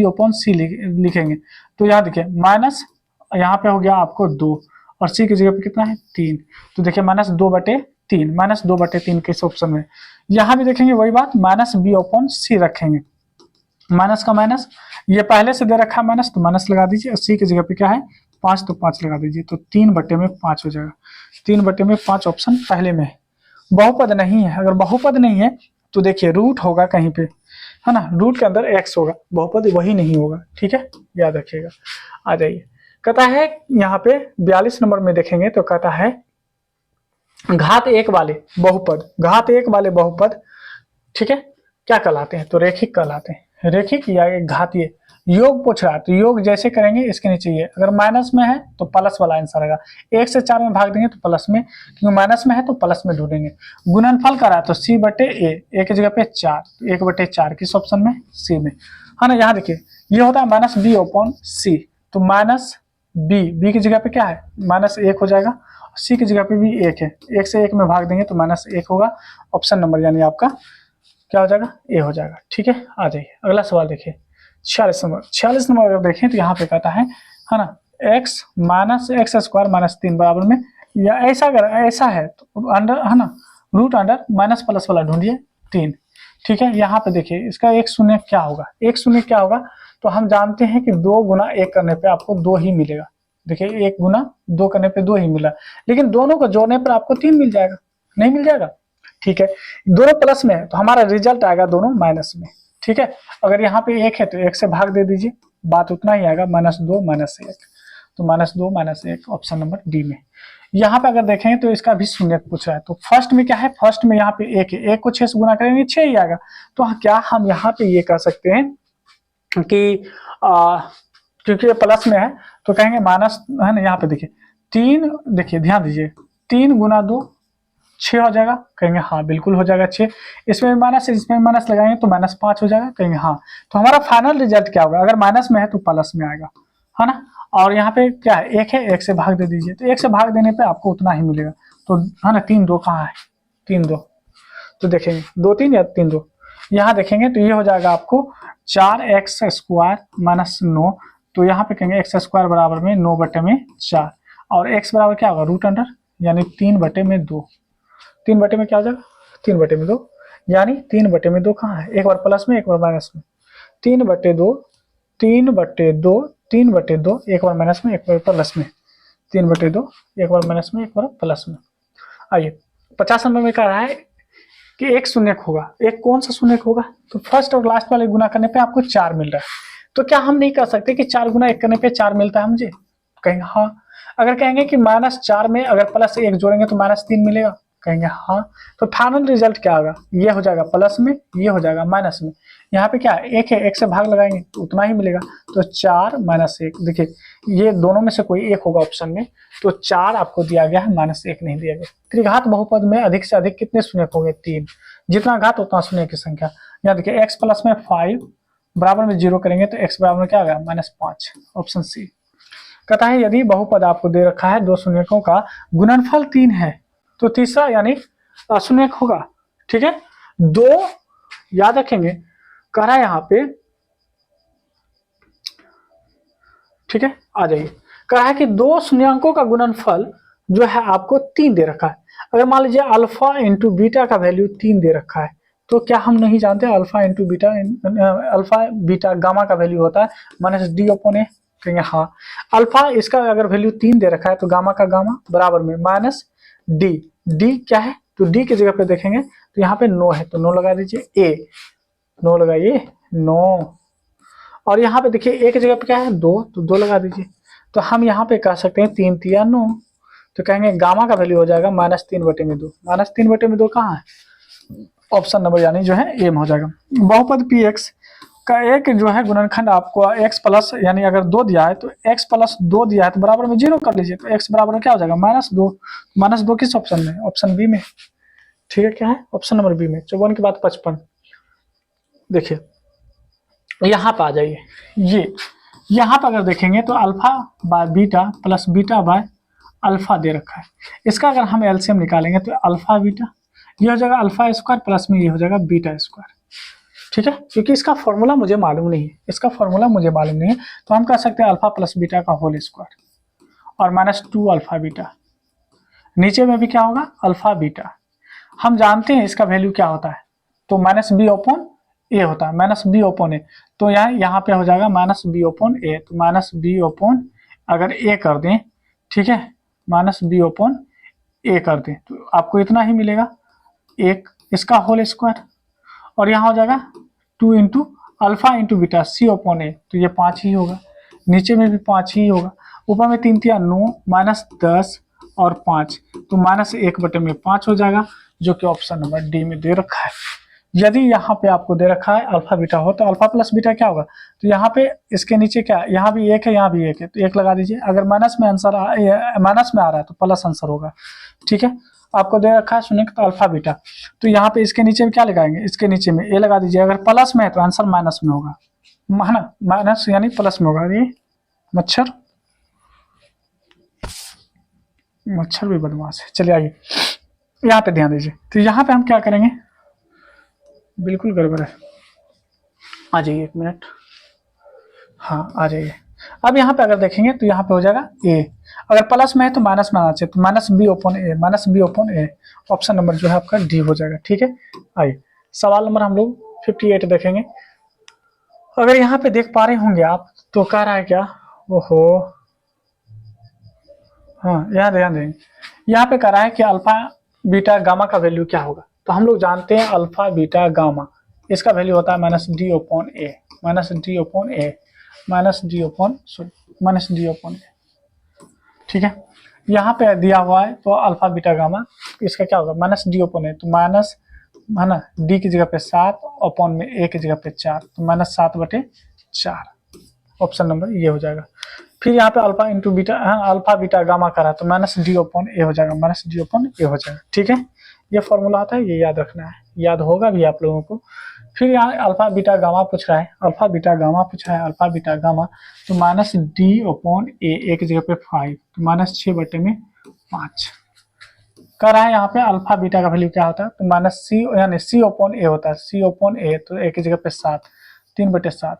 अपॉन सी लिखेंगे, तो यहाँ देखिए माइनस यहाँ पे हो गया आपको 2 और सी की जगह पे कितना है 3, तो देखिए -2/3 किस ऑप्शन में। यहाँ भी देखेंगे वही बात, माइनस बी अपॉन सी रखेंगे, माइनस का माइनस ये पहले से दे रखा है माइनस, तो माइनस लगा दीजिए। और सी की जगह पे क्या है 5, तो 5 लगा दीजिए। तो 3/5 हो जाएगा। 3/5 ऑप्शन पहले में है। बहुपद नहीं है, अगर बहुपद नहीं है तो देखिए रूट होगा कहीं पे, है ना, रूट के अंदर एक्स होगा, बहुपद वही नहीं होगा। ठीक है, याद रखिएगा। आ जाइए, कहता है यहाँ पे 42 नंबर में देखेंगे तो कहता है घात एक वाले बहुपद, घात एक वाले बहुपद, ठीक है, क्या कहलाते हैं, तो रेखिक कहलाते हैं। रेखिक या घातीय। योग पूछ रहा है तो योग जैसे करेंगे इसके नीचे ये, अगर माइनस में है तो प्लस वाला आंसर आएगा। 1 से 4 में भाग देंगे तो प्लस में, क्योंकि माइनस में है तो प्लस में ढूंढेंगे। गुणनफल करा तो C/A, ए की जगह पे 4, 1/4 किस ऑप्शन में, सी में, है ना। यहाँ देखिए ये होता है -B/C, तो -B की जगह पे क्या है -1 हो जाएगा। सी की जगह पे भी 1 है, 1 से 1 में भाग देंगे तो -1 होगा। ऑप्शन नंबर यानी आपका क्या हो जाएगा, ए हो जाएगा। ठीक है, आ जाइए अगला सवाल देखिए 46 नंबर। 46 नंबर अगर देखें तो यहाँ पे कहता है ना, x - x² - 3 बराबर में, या ऐसा अगर ऐसा है तो अंडर, है ना, रूट अंडर माइनस प्लस वाला ढूंढिए 3। ठीक है, यहाँ पे देखिए इसका 1 शून्य क्या होगा, 1 शून्य क्या होगा, तो हम जानते हैं कि 2 गुना 1 करने पे आपको 2 ही मिलेगा। देखिए 1 गुना 2 करने पे 2 ही मिला, लेकिन दोनों को जोड़ने पर आपको 3 मिल जाएगा, नहीं मिल जाएगा। ठीक है, दोनों प्लस में है तो हमारा रिजल्ट आएगा दोनों माइनस में। ठीक है, अगर यहाँ पे 1 है तो 1 से भाग दे दीजिए, बात उतना ही आएगा, -2 -1, तो -2 -1 ऑप्शन नंबर डी में। यहाँ पे अगर देखें तो इसका भी शून्य पूछ रहा है, तो फर्स्ट में क्या है, फर्स्ट में यहाँ पे 1 है, 1 को 6 से गुना करेंगे 6 ही आएगा। तो क्या हम यहाँ पे ये कह सकते हैं कि क्योंकि ये प्लस में है तो कहेंगे माइनस, है ना। यहाँ पे देखिए 3, देखिए ध्यान दीजिए, 3 गुना 2 6 हो जाएगा, कहेंगे हाँ बिल्कुल हो जाएगा 6। इसमें माइनस, इसमें माइनस लगाएंगे तो -5 हो जाएगा, कहेंगे हाँ। तो हमारा फाइनल रिजल्ट क्या होगा, अगर माइनस में है तो प्लस में आएगा, है ना। और यहाँ पे क्या है 1 है, 1 से भाग दे दीजिए, तो 1 से भाग देने पे आपको उतना ही मिलेगा। तो है ना, 3 2 कहाँ है, 3 2, तो देखेंगे 2 3 या 3 2, यहाँ देखेंगे तो ये हो जाएगा आपको 4x² - 9। तो यहाँ पे कहेंगे x² बराबर में 9/4, और x बराबर क्या होगा रूट अंडर, यानी 3/2। 3 में क्या हो जाएगा 3/2, यानी 3/2 कहाँ है, एक बार प्लस में एक बार माइनस में, 3/2 3/2 3/2, एक बार माइनस में एक बार प्लस में, 3/2 एक बार माइनस में एक बार प्लस में। आइए 50 नंबर में कह रहा है कि एक शून्य होगा, एक कौन सा शून्य होगा, तो फर्स्ट और लास्ट वाले गुना करने पे आपको 4 मिल रहा है। तो क्या हम नहीं कह सकते कि 4 गुना 1 करने पे 4 मिलता है मुझे, कहेंगे हाँ। अगर कहेंगे कि -4 में अगर +1 जोड़ेंगे तो -3 मिलेगा, कहेंगे हाँ। तो फाइनल रिजल्ट क्या होगा, ये हो जाएगा प्लस में, ये हो जाएगा माइनस में। यहाँ पे क्या है 1 है, 1 से भाग लगाएंगे तो उतना ही मिलेगा, तो 4 - 1। देखिए ये दोनों में से कोई एक होगा ऑप्शन में, तो 4 आपको दिया गया है, -1 नहीं दिया गया। त्रिघात बहुपद में अधिक से अधिक कितने शून्य होंगे, 3, जितना घात उतना शून्य की संख्या। यहाँ देखिए x प्लस में 5 बराबर में 0 करेंगे तो x बराबर में क्या होगा -5, ऑप्शन सी। कहता है यदि बहुपद आपको दे रखा है 2 शून्यकों का गुणनफल 3 है तो तीसरा यानी अशून्यक होगा। ठीक है, 2 याद रखेंगे, कह रहा है यहाँ पे, ठीक है, आ जाइए, कह रहा है कि 2 शून्यकों का गुणनफल जो है आपको 3 दे रखा है। अगर मान लीजिए अल्फा इंटू बीटा का वैल्यू 3 दे रखा है, तो क्या हम नहीं जानते alpha into beta, alpha beta gamma का वैल्यू होता है -d/a, कहेंगे हाँ। अल्फा इसका अगर वैल्यू 3 दे रखा है तो गामा का गामा बराबर में -d, d क्या है, तो d की जगह पे देखेंगे तो यहाँ पे 9 है, तो 9 लगा दीजिए, a 9 लगाइए 9, और यहाँ पे देखिए a की जगह पे क्या है 2, तो 2 लगा दीजिए। तो हम यहाँ पे कह सकते हैं 3 3 9, तो कहेंगे गामा का वैल्यू हो जाएगा -3/2। -3/2 कहाँ है, ऑप्शन नंबर यानी जो है ए में हो जाएगा। बहुपद px का एक जो है गुणनखंड आपको x प्लस, यानी अगर 2 दिया है तो x + 2 दिया है तो बराबर में 0 कर लीजिए, तो x बराबर क्या हो जाएगा -2। -2 किस ऑप्शन में, ऑप्शन बी में। ठीक है, क्या है ऑप्शन नंबर बी में। 54 के बाद 55, देखिए यहाँ पे आ जाइए, ये यहाँ पर अगर देखेंगे तो α/β + β/α दे रखा है। इसका अगर हम एलसीएम निकालेंगे तो α/β ये हो जाएगा α² प्लस में ये हो जाएगा β²। ठीक है, क्योंकि इसका फॉर्मूला मुझे मालूम नहीं है, इसका फॉर्मूला मुझे मालूम नहीं है, तो हम कह सकते हैं α + β का होल स्क्वायर और -2α/β। नीचे में भी क्या होगा α/β, हम जानते हैं इसका वैल्यू क्या होता है, तो -b/a ए होता है, माइनस बी ओपन ए। तो यहाँ पे हो जाएगा माइनस बी ओपन ए। तो माइनस बी ओपन अगर ए कर दें, ठीक है, माइनस बी ओपन ए कर दें तो आपको इतना ही मिलेगा, एक इसका होल स्क्वायर, और यहाँ हो जाएगा 2 इंटू अल्फा इंटू बीटा सी ओपन ए। तो ये 5 ही होगा, नीचे में भी 5 ही होगा, ऊपर में 3 3 9 माइनस 10 और 5, तो माइनस 1/5 हो जाएगा, जो कि ऑप्शन नंबर डी में दे रखा है। यदि यहाँ पे आपको दे रखा है अल्फा बीटा हो तो अल्फा प्लस बीटा क्या होगा, तो यहाँ पे इसके नीचे क्या है, यहाँ भी 1 है, यहाँ भी 1 है, तो 1 लगा दीजिए। अगर माइनस में आंसर माइनस में आ रहा है तो प्लस आंसर होगा, ठीक है। आपको दे रखा है शून्य तो अल्फा बीटा, तो यहाँ पे इसके नीचे में क्या लगाएंगे, इसके नीचे में ए लगा दीजिए। अगर प्लस में है तो आंसर माइनस में होगा, है ना, माइनस यानी प्लस में होगा। ये मच्छर भी बदमाश है। चलिए आइए यहाँ पे ध्यान दीजिए। तो यहाँ पे हम क्या करेंगे, बिल्कुल गड़बड़ है, आ जाइए 1 मिनट, हाँ आ जाइए। अब यहाँ पे अगर देखेंगे तो यहाँ पे हो जाएगा ए, अगर प्लस में है तो माइनस में आना चाहिए, तो minus be open A, minus be open A, option number जो है आपका डी हो जाएगा, ठीक है। आइए सवाल नंबर हम लोग 58 देखेंगे। अगर यहाँ पे देख पा रहे होंगे आप तो कह रहा है क्या, ओहो, हाँ यहाँ ध्यान देंगे, यहाँ पे कह रहा है कि अल्फा बीटा गामा का वैल्यू क्या होगा। तो हम लोग जानते हैं अल्फा बीटा गामा, इसका वैल्यू होता है minus D open A, minus D open A, minus D open minus D open A, ठीक है। यहाँ पे दिया हुआ है तो अल्फा बीटा गामा, इसका क्या होगा माइनस डी ओपन ए, तो माइनस है ना, डी की जगह पे 7 ओपन में ए की जगह पे 4, तो माइनस 7/4, ऑप्शन नंबर ये हो जाएगा। फिर यहाँ पे alpha into beta, alpha beta gamma करा तो माइनस डी ओपन ए हो जाएगा, माइनस डी ओपन ए हो जाएगा, ठीक है। ये फॉर्मूला आता है, ये याद रखना है, याद होगा भी आप लोगों को। फिर यहाँ अल्फा बीटा गामा पूछ रहा है, अल्फा बीटा गामा पूछ रहा है, अल्फा बीटा गामा, तो माइनस डी ओपन ए की जगह पे 5, तो माइनस 6/5 कर रहा है। यहाँ पे अल्फा बीटा का वैल्यू क्या होता है, तो माइनस सी यानी सी ओपन ए होता है, सी ओपन ए, तो ए की जगह पे 7, 3/7।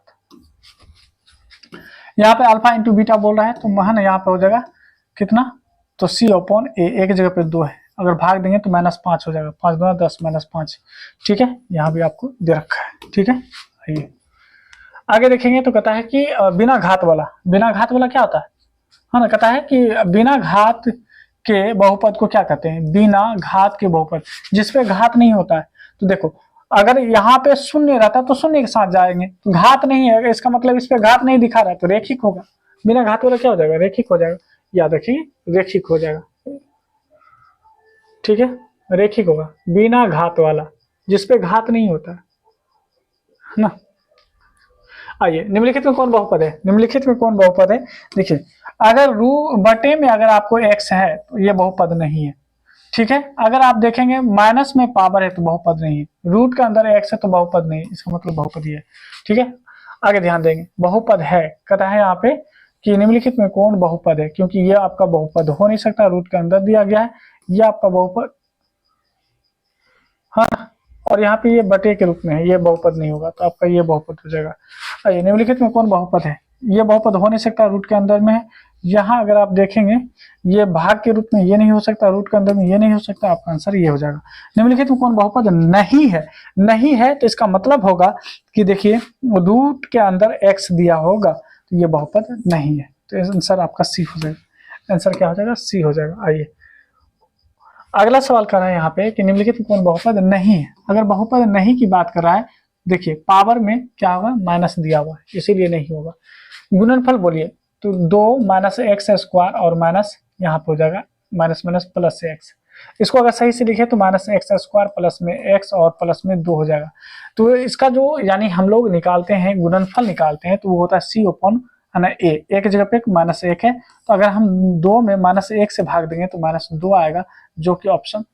यहाँ पे अल्फा इंटू बीटा बोल रहा है तो है ना, यहाँ पे हो जाएगा कितना, तो सी ओपन ए की जगह पे 2 है, अगर भाग देंगे तो -5 हो जाएगा, 5 दूना 10 -5, ठीक है। यहाँ भी आपको दे रखा है, ठीक है। आइए आगे देखेंगे तो कहता है कि बिना घात वाला, बिना घात वाला क्या होता है ना, कहता है कि बिना घात के बहुपद को क्या कहते हैं, बिना घात के बहुपद, जिसपे घात नहीं होता है। तो देखो अगर यहाँ पे शून्य रहता तो शून्य के साथ जाएंगे, तो घात नहीं है, इसका मतलब इस पे घात नहीं दिखा रहा है तो रेखिक होगा, बिना घात वाला क्या हो जाएगा, रेखिक हो जाएगा, याद रखिए रेखिक हो जाएगा, ठीक है, रेखिक होगा बिना घात वाला, जिसपे घात नहीं होता है ना। आइए निम्नलिखित में कौन बहुपद है, निम्नलिखित में कौन बहुपद है, देखिए अगर रू बटे में अगर आपको x है तो ये बहुपद नहीं है, ठीक है। अगर आप देखेंगे माइनस में पावर है तो बहुपद नहीं है, रूट के अंदर x है तो बहुपद नहीं है, इसका मतलब बहुपद ही है, ठीक है। आगे ध्यान देंगे, बहुपद है कहता है यहाँ पे कि निम्नलिखित में कौन बहुपद है, क्योंकि ये आपका बहुपद हो नहीं सकता, रूट के अंदर दिया गया है, ये आपका बहुपद, हाँ, और यहाँ पे ये बटे के रूप में है, ये बहुपद नहीं होगा, तो आपका ये बहुपद हो जाएगा। आइए निम्नलिखित में कौन बहुपद है, ये बहुपद हो नहीं सकता, रूट के अंदर में है। यहाँ अगर आप देखेंगे ये भाग के रूप में ये नहीं हो सकता, रूट के अंदर में ये नहीं हो सकता, आपका आंसर ये हो जाएगा। निम्नलिखित में कौन बहुपद नहीं है, नहीं है तो इसका मतलब होगा कि देखिए रूट के अंदर x दिया होगा तो ये बहुपद नहीं है, तो आंसर आपका सी हो जाएगा, आंसर क्या हो जाएगा, सी हो जाएगा। आइए अगला सवाल कर रहा है यहाँ पे कि निम्नलिखित में कौन बहुपद नहीं है। अगर बहुपद नहीं की बात कर रहा है, देखिए पावर में क्या होगा, माइनस दिया हुआ है, इसीलिए नहीं होगा। गुणनफल बोलिए तो 2 - x² और माइनस यहाँ पे हो जाएगा माइनस माइनस प्लस x, इसको अगर सही से लिखे तो -x² प्लस में x और प्लस में 2 हो जाएगा। तो इसका जो यानी हम लोग निकालते हैं, गुणनफल निकालते हैं, तो वो होता है c ओपन है ना a, एक जगह पे -1 है, तो अगर हम 2 में -1 से भाग देंगे तो -2 आएगा, जो कि ऑप्शन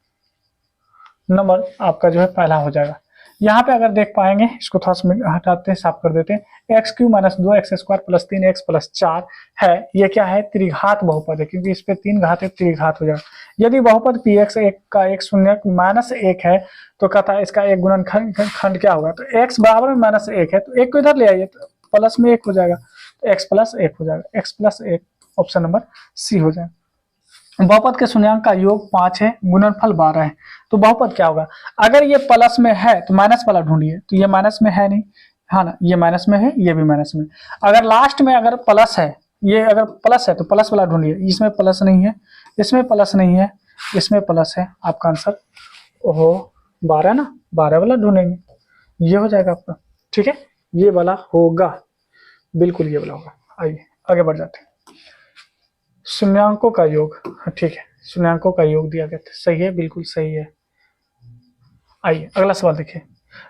नंबर आपका जो है पहला हो जाएगा। यहाँ पे अगर देख पाएंगे, इसको थोड़ा सा हटाते हैं, साफ कर देते हैं, x³ - 2x² + 3x + 4 है, ये क्या है, त्रिघात बहुपद है, क्योंकि इस पे 3 घात है, त्रिघात हो जाएगा। यदि बहुपद px एक का एक शून्य -1 है तो कहता है इसका एक गुणनखंड क्या होगा, तो x बराबर में -1 है, तो 1 को इधर ले आइए तो प्लस में 1 हो जाएगा, तो x + 1 हो जाएगा, x + 1, ऑप्शन नंबर सी हो जाएगा। बहुपद के शून्यंक का योग 5 है, गुणनफल 12 है। तो बहुपद क्या होगा, अगर ये प्लस में है तो माइनस वाला ढूंढिए, तो ये माइनस में है नहीं, हाँ ना, ये माइनस में है, ये भी माइनस में। अगर लास्ट में अगर प्लस है, ये अगर प्लस है तो प्लस वाला ढूंढिए, इसमें प्लस नहीं है, इसमें प्लस नहीं है, इसमें प्लस है, आपका आंसर ओहो 12 ना, 12 वाला ढूंढेंगे, ये हो जाएगा आपका। ठीक है, ये वाला होगा, बिल्कुल ये वाला होगा। आइए आगे बढ़ जाते हैं। शून्यांकों का योग, हाँ ठीक है, शून्यांकों का योग दिया गया था, सही है, बिल्कुल सही है। आइए अगला सवाल देखिए,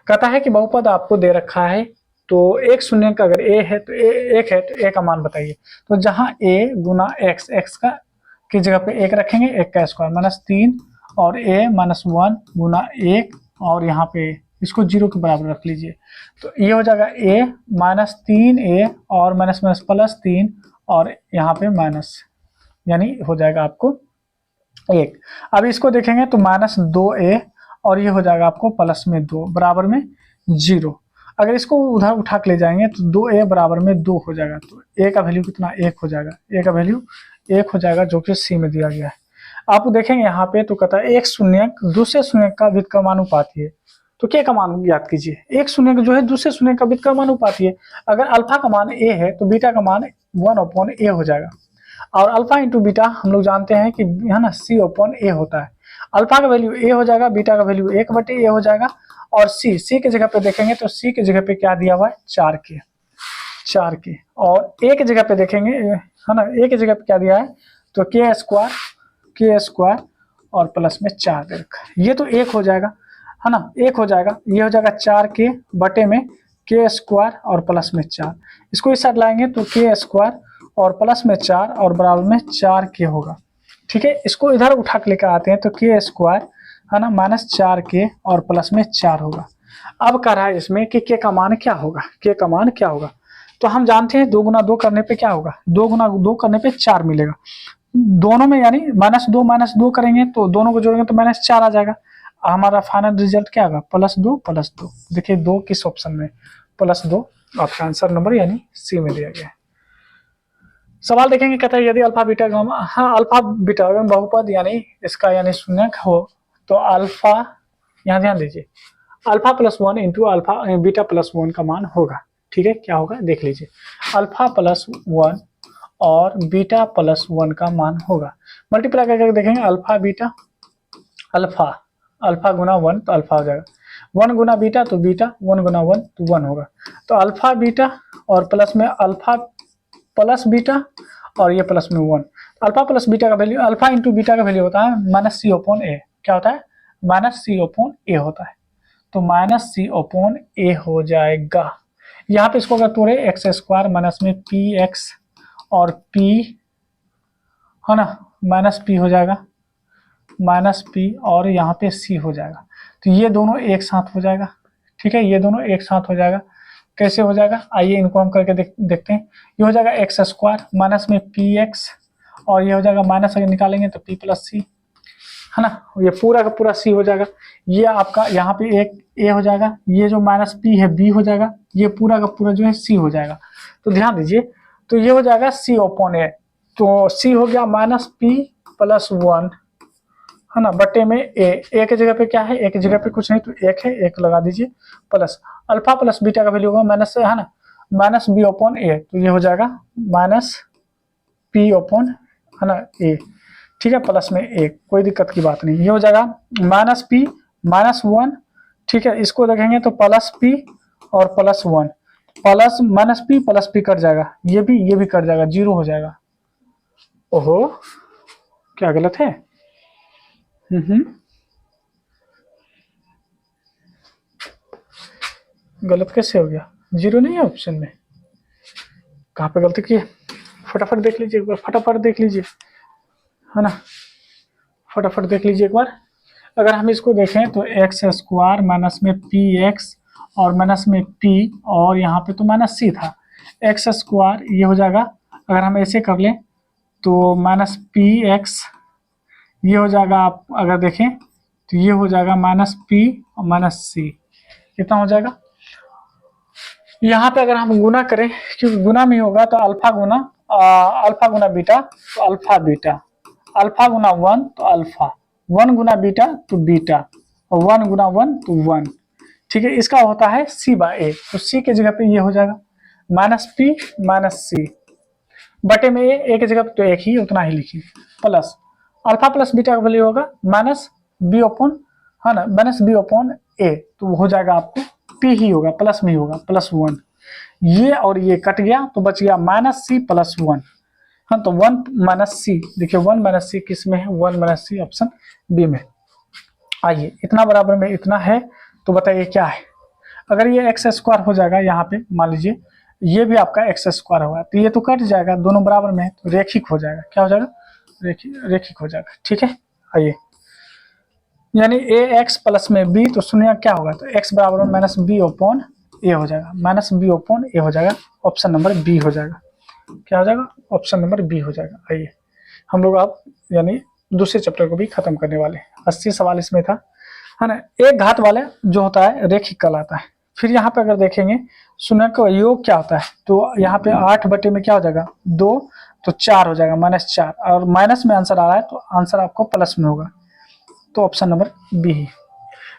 कहता है कि बहुपद आपको दे रखा है, तो एक शून्यंक अगर ए है तो एक है तो ए का मान बताइए। तो जहां ए गुना एक्स, एक्स का की जगह पे एक रखेंगे, एक का स्क्वायर -3, और ए -1 गुना एक, और यहाँ पे इसको 0 के बराबर रख लीजिए, तो ये हो जाएगा ए -3a और माइनस माइनस +3, और यहाँ पे माइनस, यानी हो जाएगा आपको 1। अब इसको देखेंगे तो -2a, और ये हो जाएगा आपको प्लस में 2 बराबर में 0। अगर इसको उधर उठा के ले जाएंगे तो 2a बराबर में 2 हो जाएगा, तो a का वैल्यू कितना, 1 हो जाएगा, a का वैल्यू 1 हो जाएगा, जो कि सी में दिया गया है। आप देखेंगे यहाँ पे तो कहता है एक शून्यंक दूसरे शून्यंक का व्युत्क्रमानुपाती है, तो क्या का मान याद कीजिए, एक शून्यंक जो है दूसरे शून्यंक का व्युत्क्रमानुपाती है। अगर अल्फा का मान a है तो बीटा का मान 1/a हो जाएगा, और अल्फा इंटू बीटा हम लोग जानते हैं कि है ना C/A होता है। अल्फा का वैल्यू a हो जाएगा, बीटा का वैल्यू 1/a हो जाएगा, और c की जगह पे देखेंगे तो c की जगह पे क्या दिया हुआ है, 4k, और a की जगह पे देखेंगे, है ना, a की जगह पे क्या दिया है, तो k² और प्लस में 4 दे रखा है, ये तो 1 हो जाएगा, है ना, 1 हो जाएगा, ये हो जाएगा 4k बटे में k² और प्लस में 4। इसको इस साइड लाएंगे तो k² और प्लस में 4 और बराबर में 4k होगा। ठीक है, इसको इधर उठा के लेकर आते हैं तो k² है ना -4k और प्लस में 4 होगा। अब कह रहा है इसमें कि k का मान क्या होगा, k का मान क्या होगा, तो हम जानते हैं 2 गुना 2 करने पे क्या होगा, 2 गुना 2 करने पे 4 मिलेगा, दोनों में यानी -2 करेंगे तो दोनों को जोड़ेंगे तो -4 आ जाएगा। हमारा फाइनल रिजल्ट क्या होगा, +2 देखिए 2 किस ऑप्शन में, +2 आपका आंसर नंबर यानी सी में दिया गया है। सवाल देखेंगे, कहता है यदि अल्फा बीटा गामा, हाँ अल्फा बीटा अगर बहुपद यानी इसका यानी शून्यक हो तो अल्फा, यहाँ ध्यान दीजिए, अल्फा +1 इंटू अल्फा बीटा +1 का मान होगा। ठीक है, क्या होगा देख लीजिए, अल्फा +1 और बीटा +1 का मान होगा, मल्टीप्लाई करके देखेंगे, अल्फा बीटा, अल्फा गुना 1 तो अल्फा हो जाएगा, 1 गुना बीटा तो बीटा, 1 गुना 1 तो 1 होगा, तो अल्फा बीटा और प्लस में अल्फा प्लस बीटा और ये प्लस में 1। अल्फा प्लस बीटा का वैल्यू, अल्फा इंटू बीटा का वैल्यू होता है -c/a, क्या होता है, -c/a होता है, तो -c/a हो जाएगा। यहाँ पे इसको अगर तोड़े x² माइनस में px और p, है ना, -p हो जाएगा, -p और यहाँ पे c हो जाएगा, तो ये दोनों एक साथ हो जाएगा। ठीक है, ये दोनों एक साथ हो जाएगा, कैसे हो जाएगा, आइए इनको हम करके देखते हैं। ये हो जाएगा x² माइनस में px, और ये हो जाएगा माइनस अगर निकालेंगे तो p + c, है ना, ये पूरा का पूरा c हो जाएगा, ये आपका यहाँ पे एक a हो जाएगा, ये जो -p है b हो जाएगा, ये पूरा का पूरा जो है c हो जाएगा। तो ध्यान दीजिए, तो ये हो जाएगा c/a, तो c हो गया -p + 1, है ना, बटे में a की जगह पे क्या है, a की जगह पे कुछ नहीं तो 1 है, 1 लगा दीजिए, प्लस अल्फा प्लस बीटा का वैल्यू होगा माइनस से, है ना, -b/a, तो ये हो जाएगा -p/, है ना, a। ठीक है, प्लस में 1, कोई दिक्कत की बात नहीं, ये हो जाएगा -p -1। ठीक है, इसको देखेंगे तो +p और +1, प्लस -p + p कट जाएगा, ये भी कट जाएगा, 0 हो जाएगा। ओहो क्या गलत है, गलत कैसे हो गया, 0 नहीं है ऑप्शन में, कहाँ पे गलती की है, फटाफट देख लीजिए एक बार, फटाफट देख लीजिए, है ना, फटाफट देख लीजिए एक बार। अगर हम इसको देखें तो x² माइनस में px और माइनस में p, और यहाँ पे तो -c था, x² ये हो जाएगा, अगर हम ऐसे कर लें तो -px, ये हो जाएगा, आप अगर देखें तो ये हो जाएगा -p और -c, कितना हो जाएगा। यहाँ पे अगर हम गुना करें, क्योंकि गुना में होगा तो अल्फा गुना बीटा, तो अल्फा बीटा अल्फा गुना 1 तो अल्फा, 1 गुना बीटा तो बीटा, और 1 गुना 1 तो 1। ठीक है, इसका होता है c/a, तो c के जगह पे ये हो जाएगा -p माइनस सी बटे में ए की जगह पे तो एक ही उतना ही लिखिए, प्लस अल्फा प्लस बीटा का वैल्यू होगा -b अपॉन, है ना, -b/a, तो हो जाएगा आपको p ही होगा, प्लस में ही होगा, +1। ये और ये कट गया तो बच गया -c + 1। हाँ, तो 1 - c, देखिए 1 - c किस में है, 1 - c ऑप्शन बी में। आइए, इतना बराबर में इतना है तो बताइए क्या है। अगर ये x² हो जाएगा, यहाँ पे मान लीजिए ये भी आपका x² होगा, तो ये तो कट जाएगा, दोनों बराबर में है तो रेखिक हो जाएगा। क्या हो जाएगा, रेखिक हो जाएगा। ठीक है, आइए, यानी ax प्लस में b, तो शून्य क्या होगा, तो x बराबर में -b/a हो जाएगा, -b/a हो जाएगा, ऑप्शन नंबर बी हो जाएगा। क्या हो जाएगा, ऑप्शन नंबर बी हो जाएगा। आइए, हम लोग अब यानी दूसरे चैप्टर को भी खत्म करने वाले हैं। 80 सवाल इसमें था, है ना। एक घात वाले जो होता है रेखिक कहलाता है। फिर यहाँ पे अगर देखेंगे शून्य का योग क्या होता है, तो यहाँ पे 8 बटे में क्या हो जाएगा 2, तो 4 हो जाएगा, -4, और माइनस में आंसर आ रहा है तो आंसर आपको प्लस में होगा, तो ऑप्शन नंबर बी ही।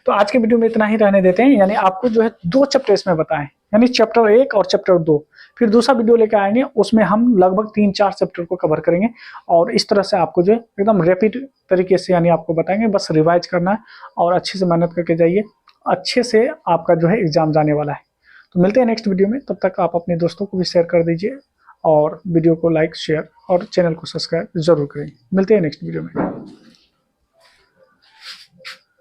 तो आज के वीडियो में इतना ही रहने देते हैं, यानी आपको जो है 2 चैप्टर इसमें बताएं, यानी चैप्टर 1 और चैप्टर 2। फिर दूसरा वीडियो लेकर आएंगे, उसमें हम लगभग 3-4 चैप्टर को कवर करेंगे, और इस तरह से आपको जो है एकदम रैपिड तरीके से यानी आपको बताएंगे। बस रिवाइज करना है और अच्छे से मेहनत करके जाइए, अच्छे से आपका जो है एग्जाम जाने वाला है। तो मिलते हैं नेक्स्ट वीडियो में, तब तक आप अपने दोस्तों को भी शेयर कर दीजिए, और वीडियो को लाइक, शेयर और चैनल को सब्सक्राइब जरूर करें। मिलते हैं नेक्स्ट वीडियो में।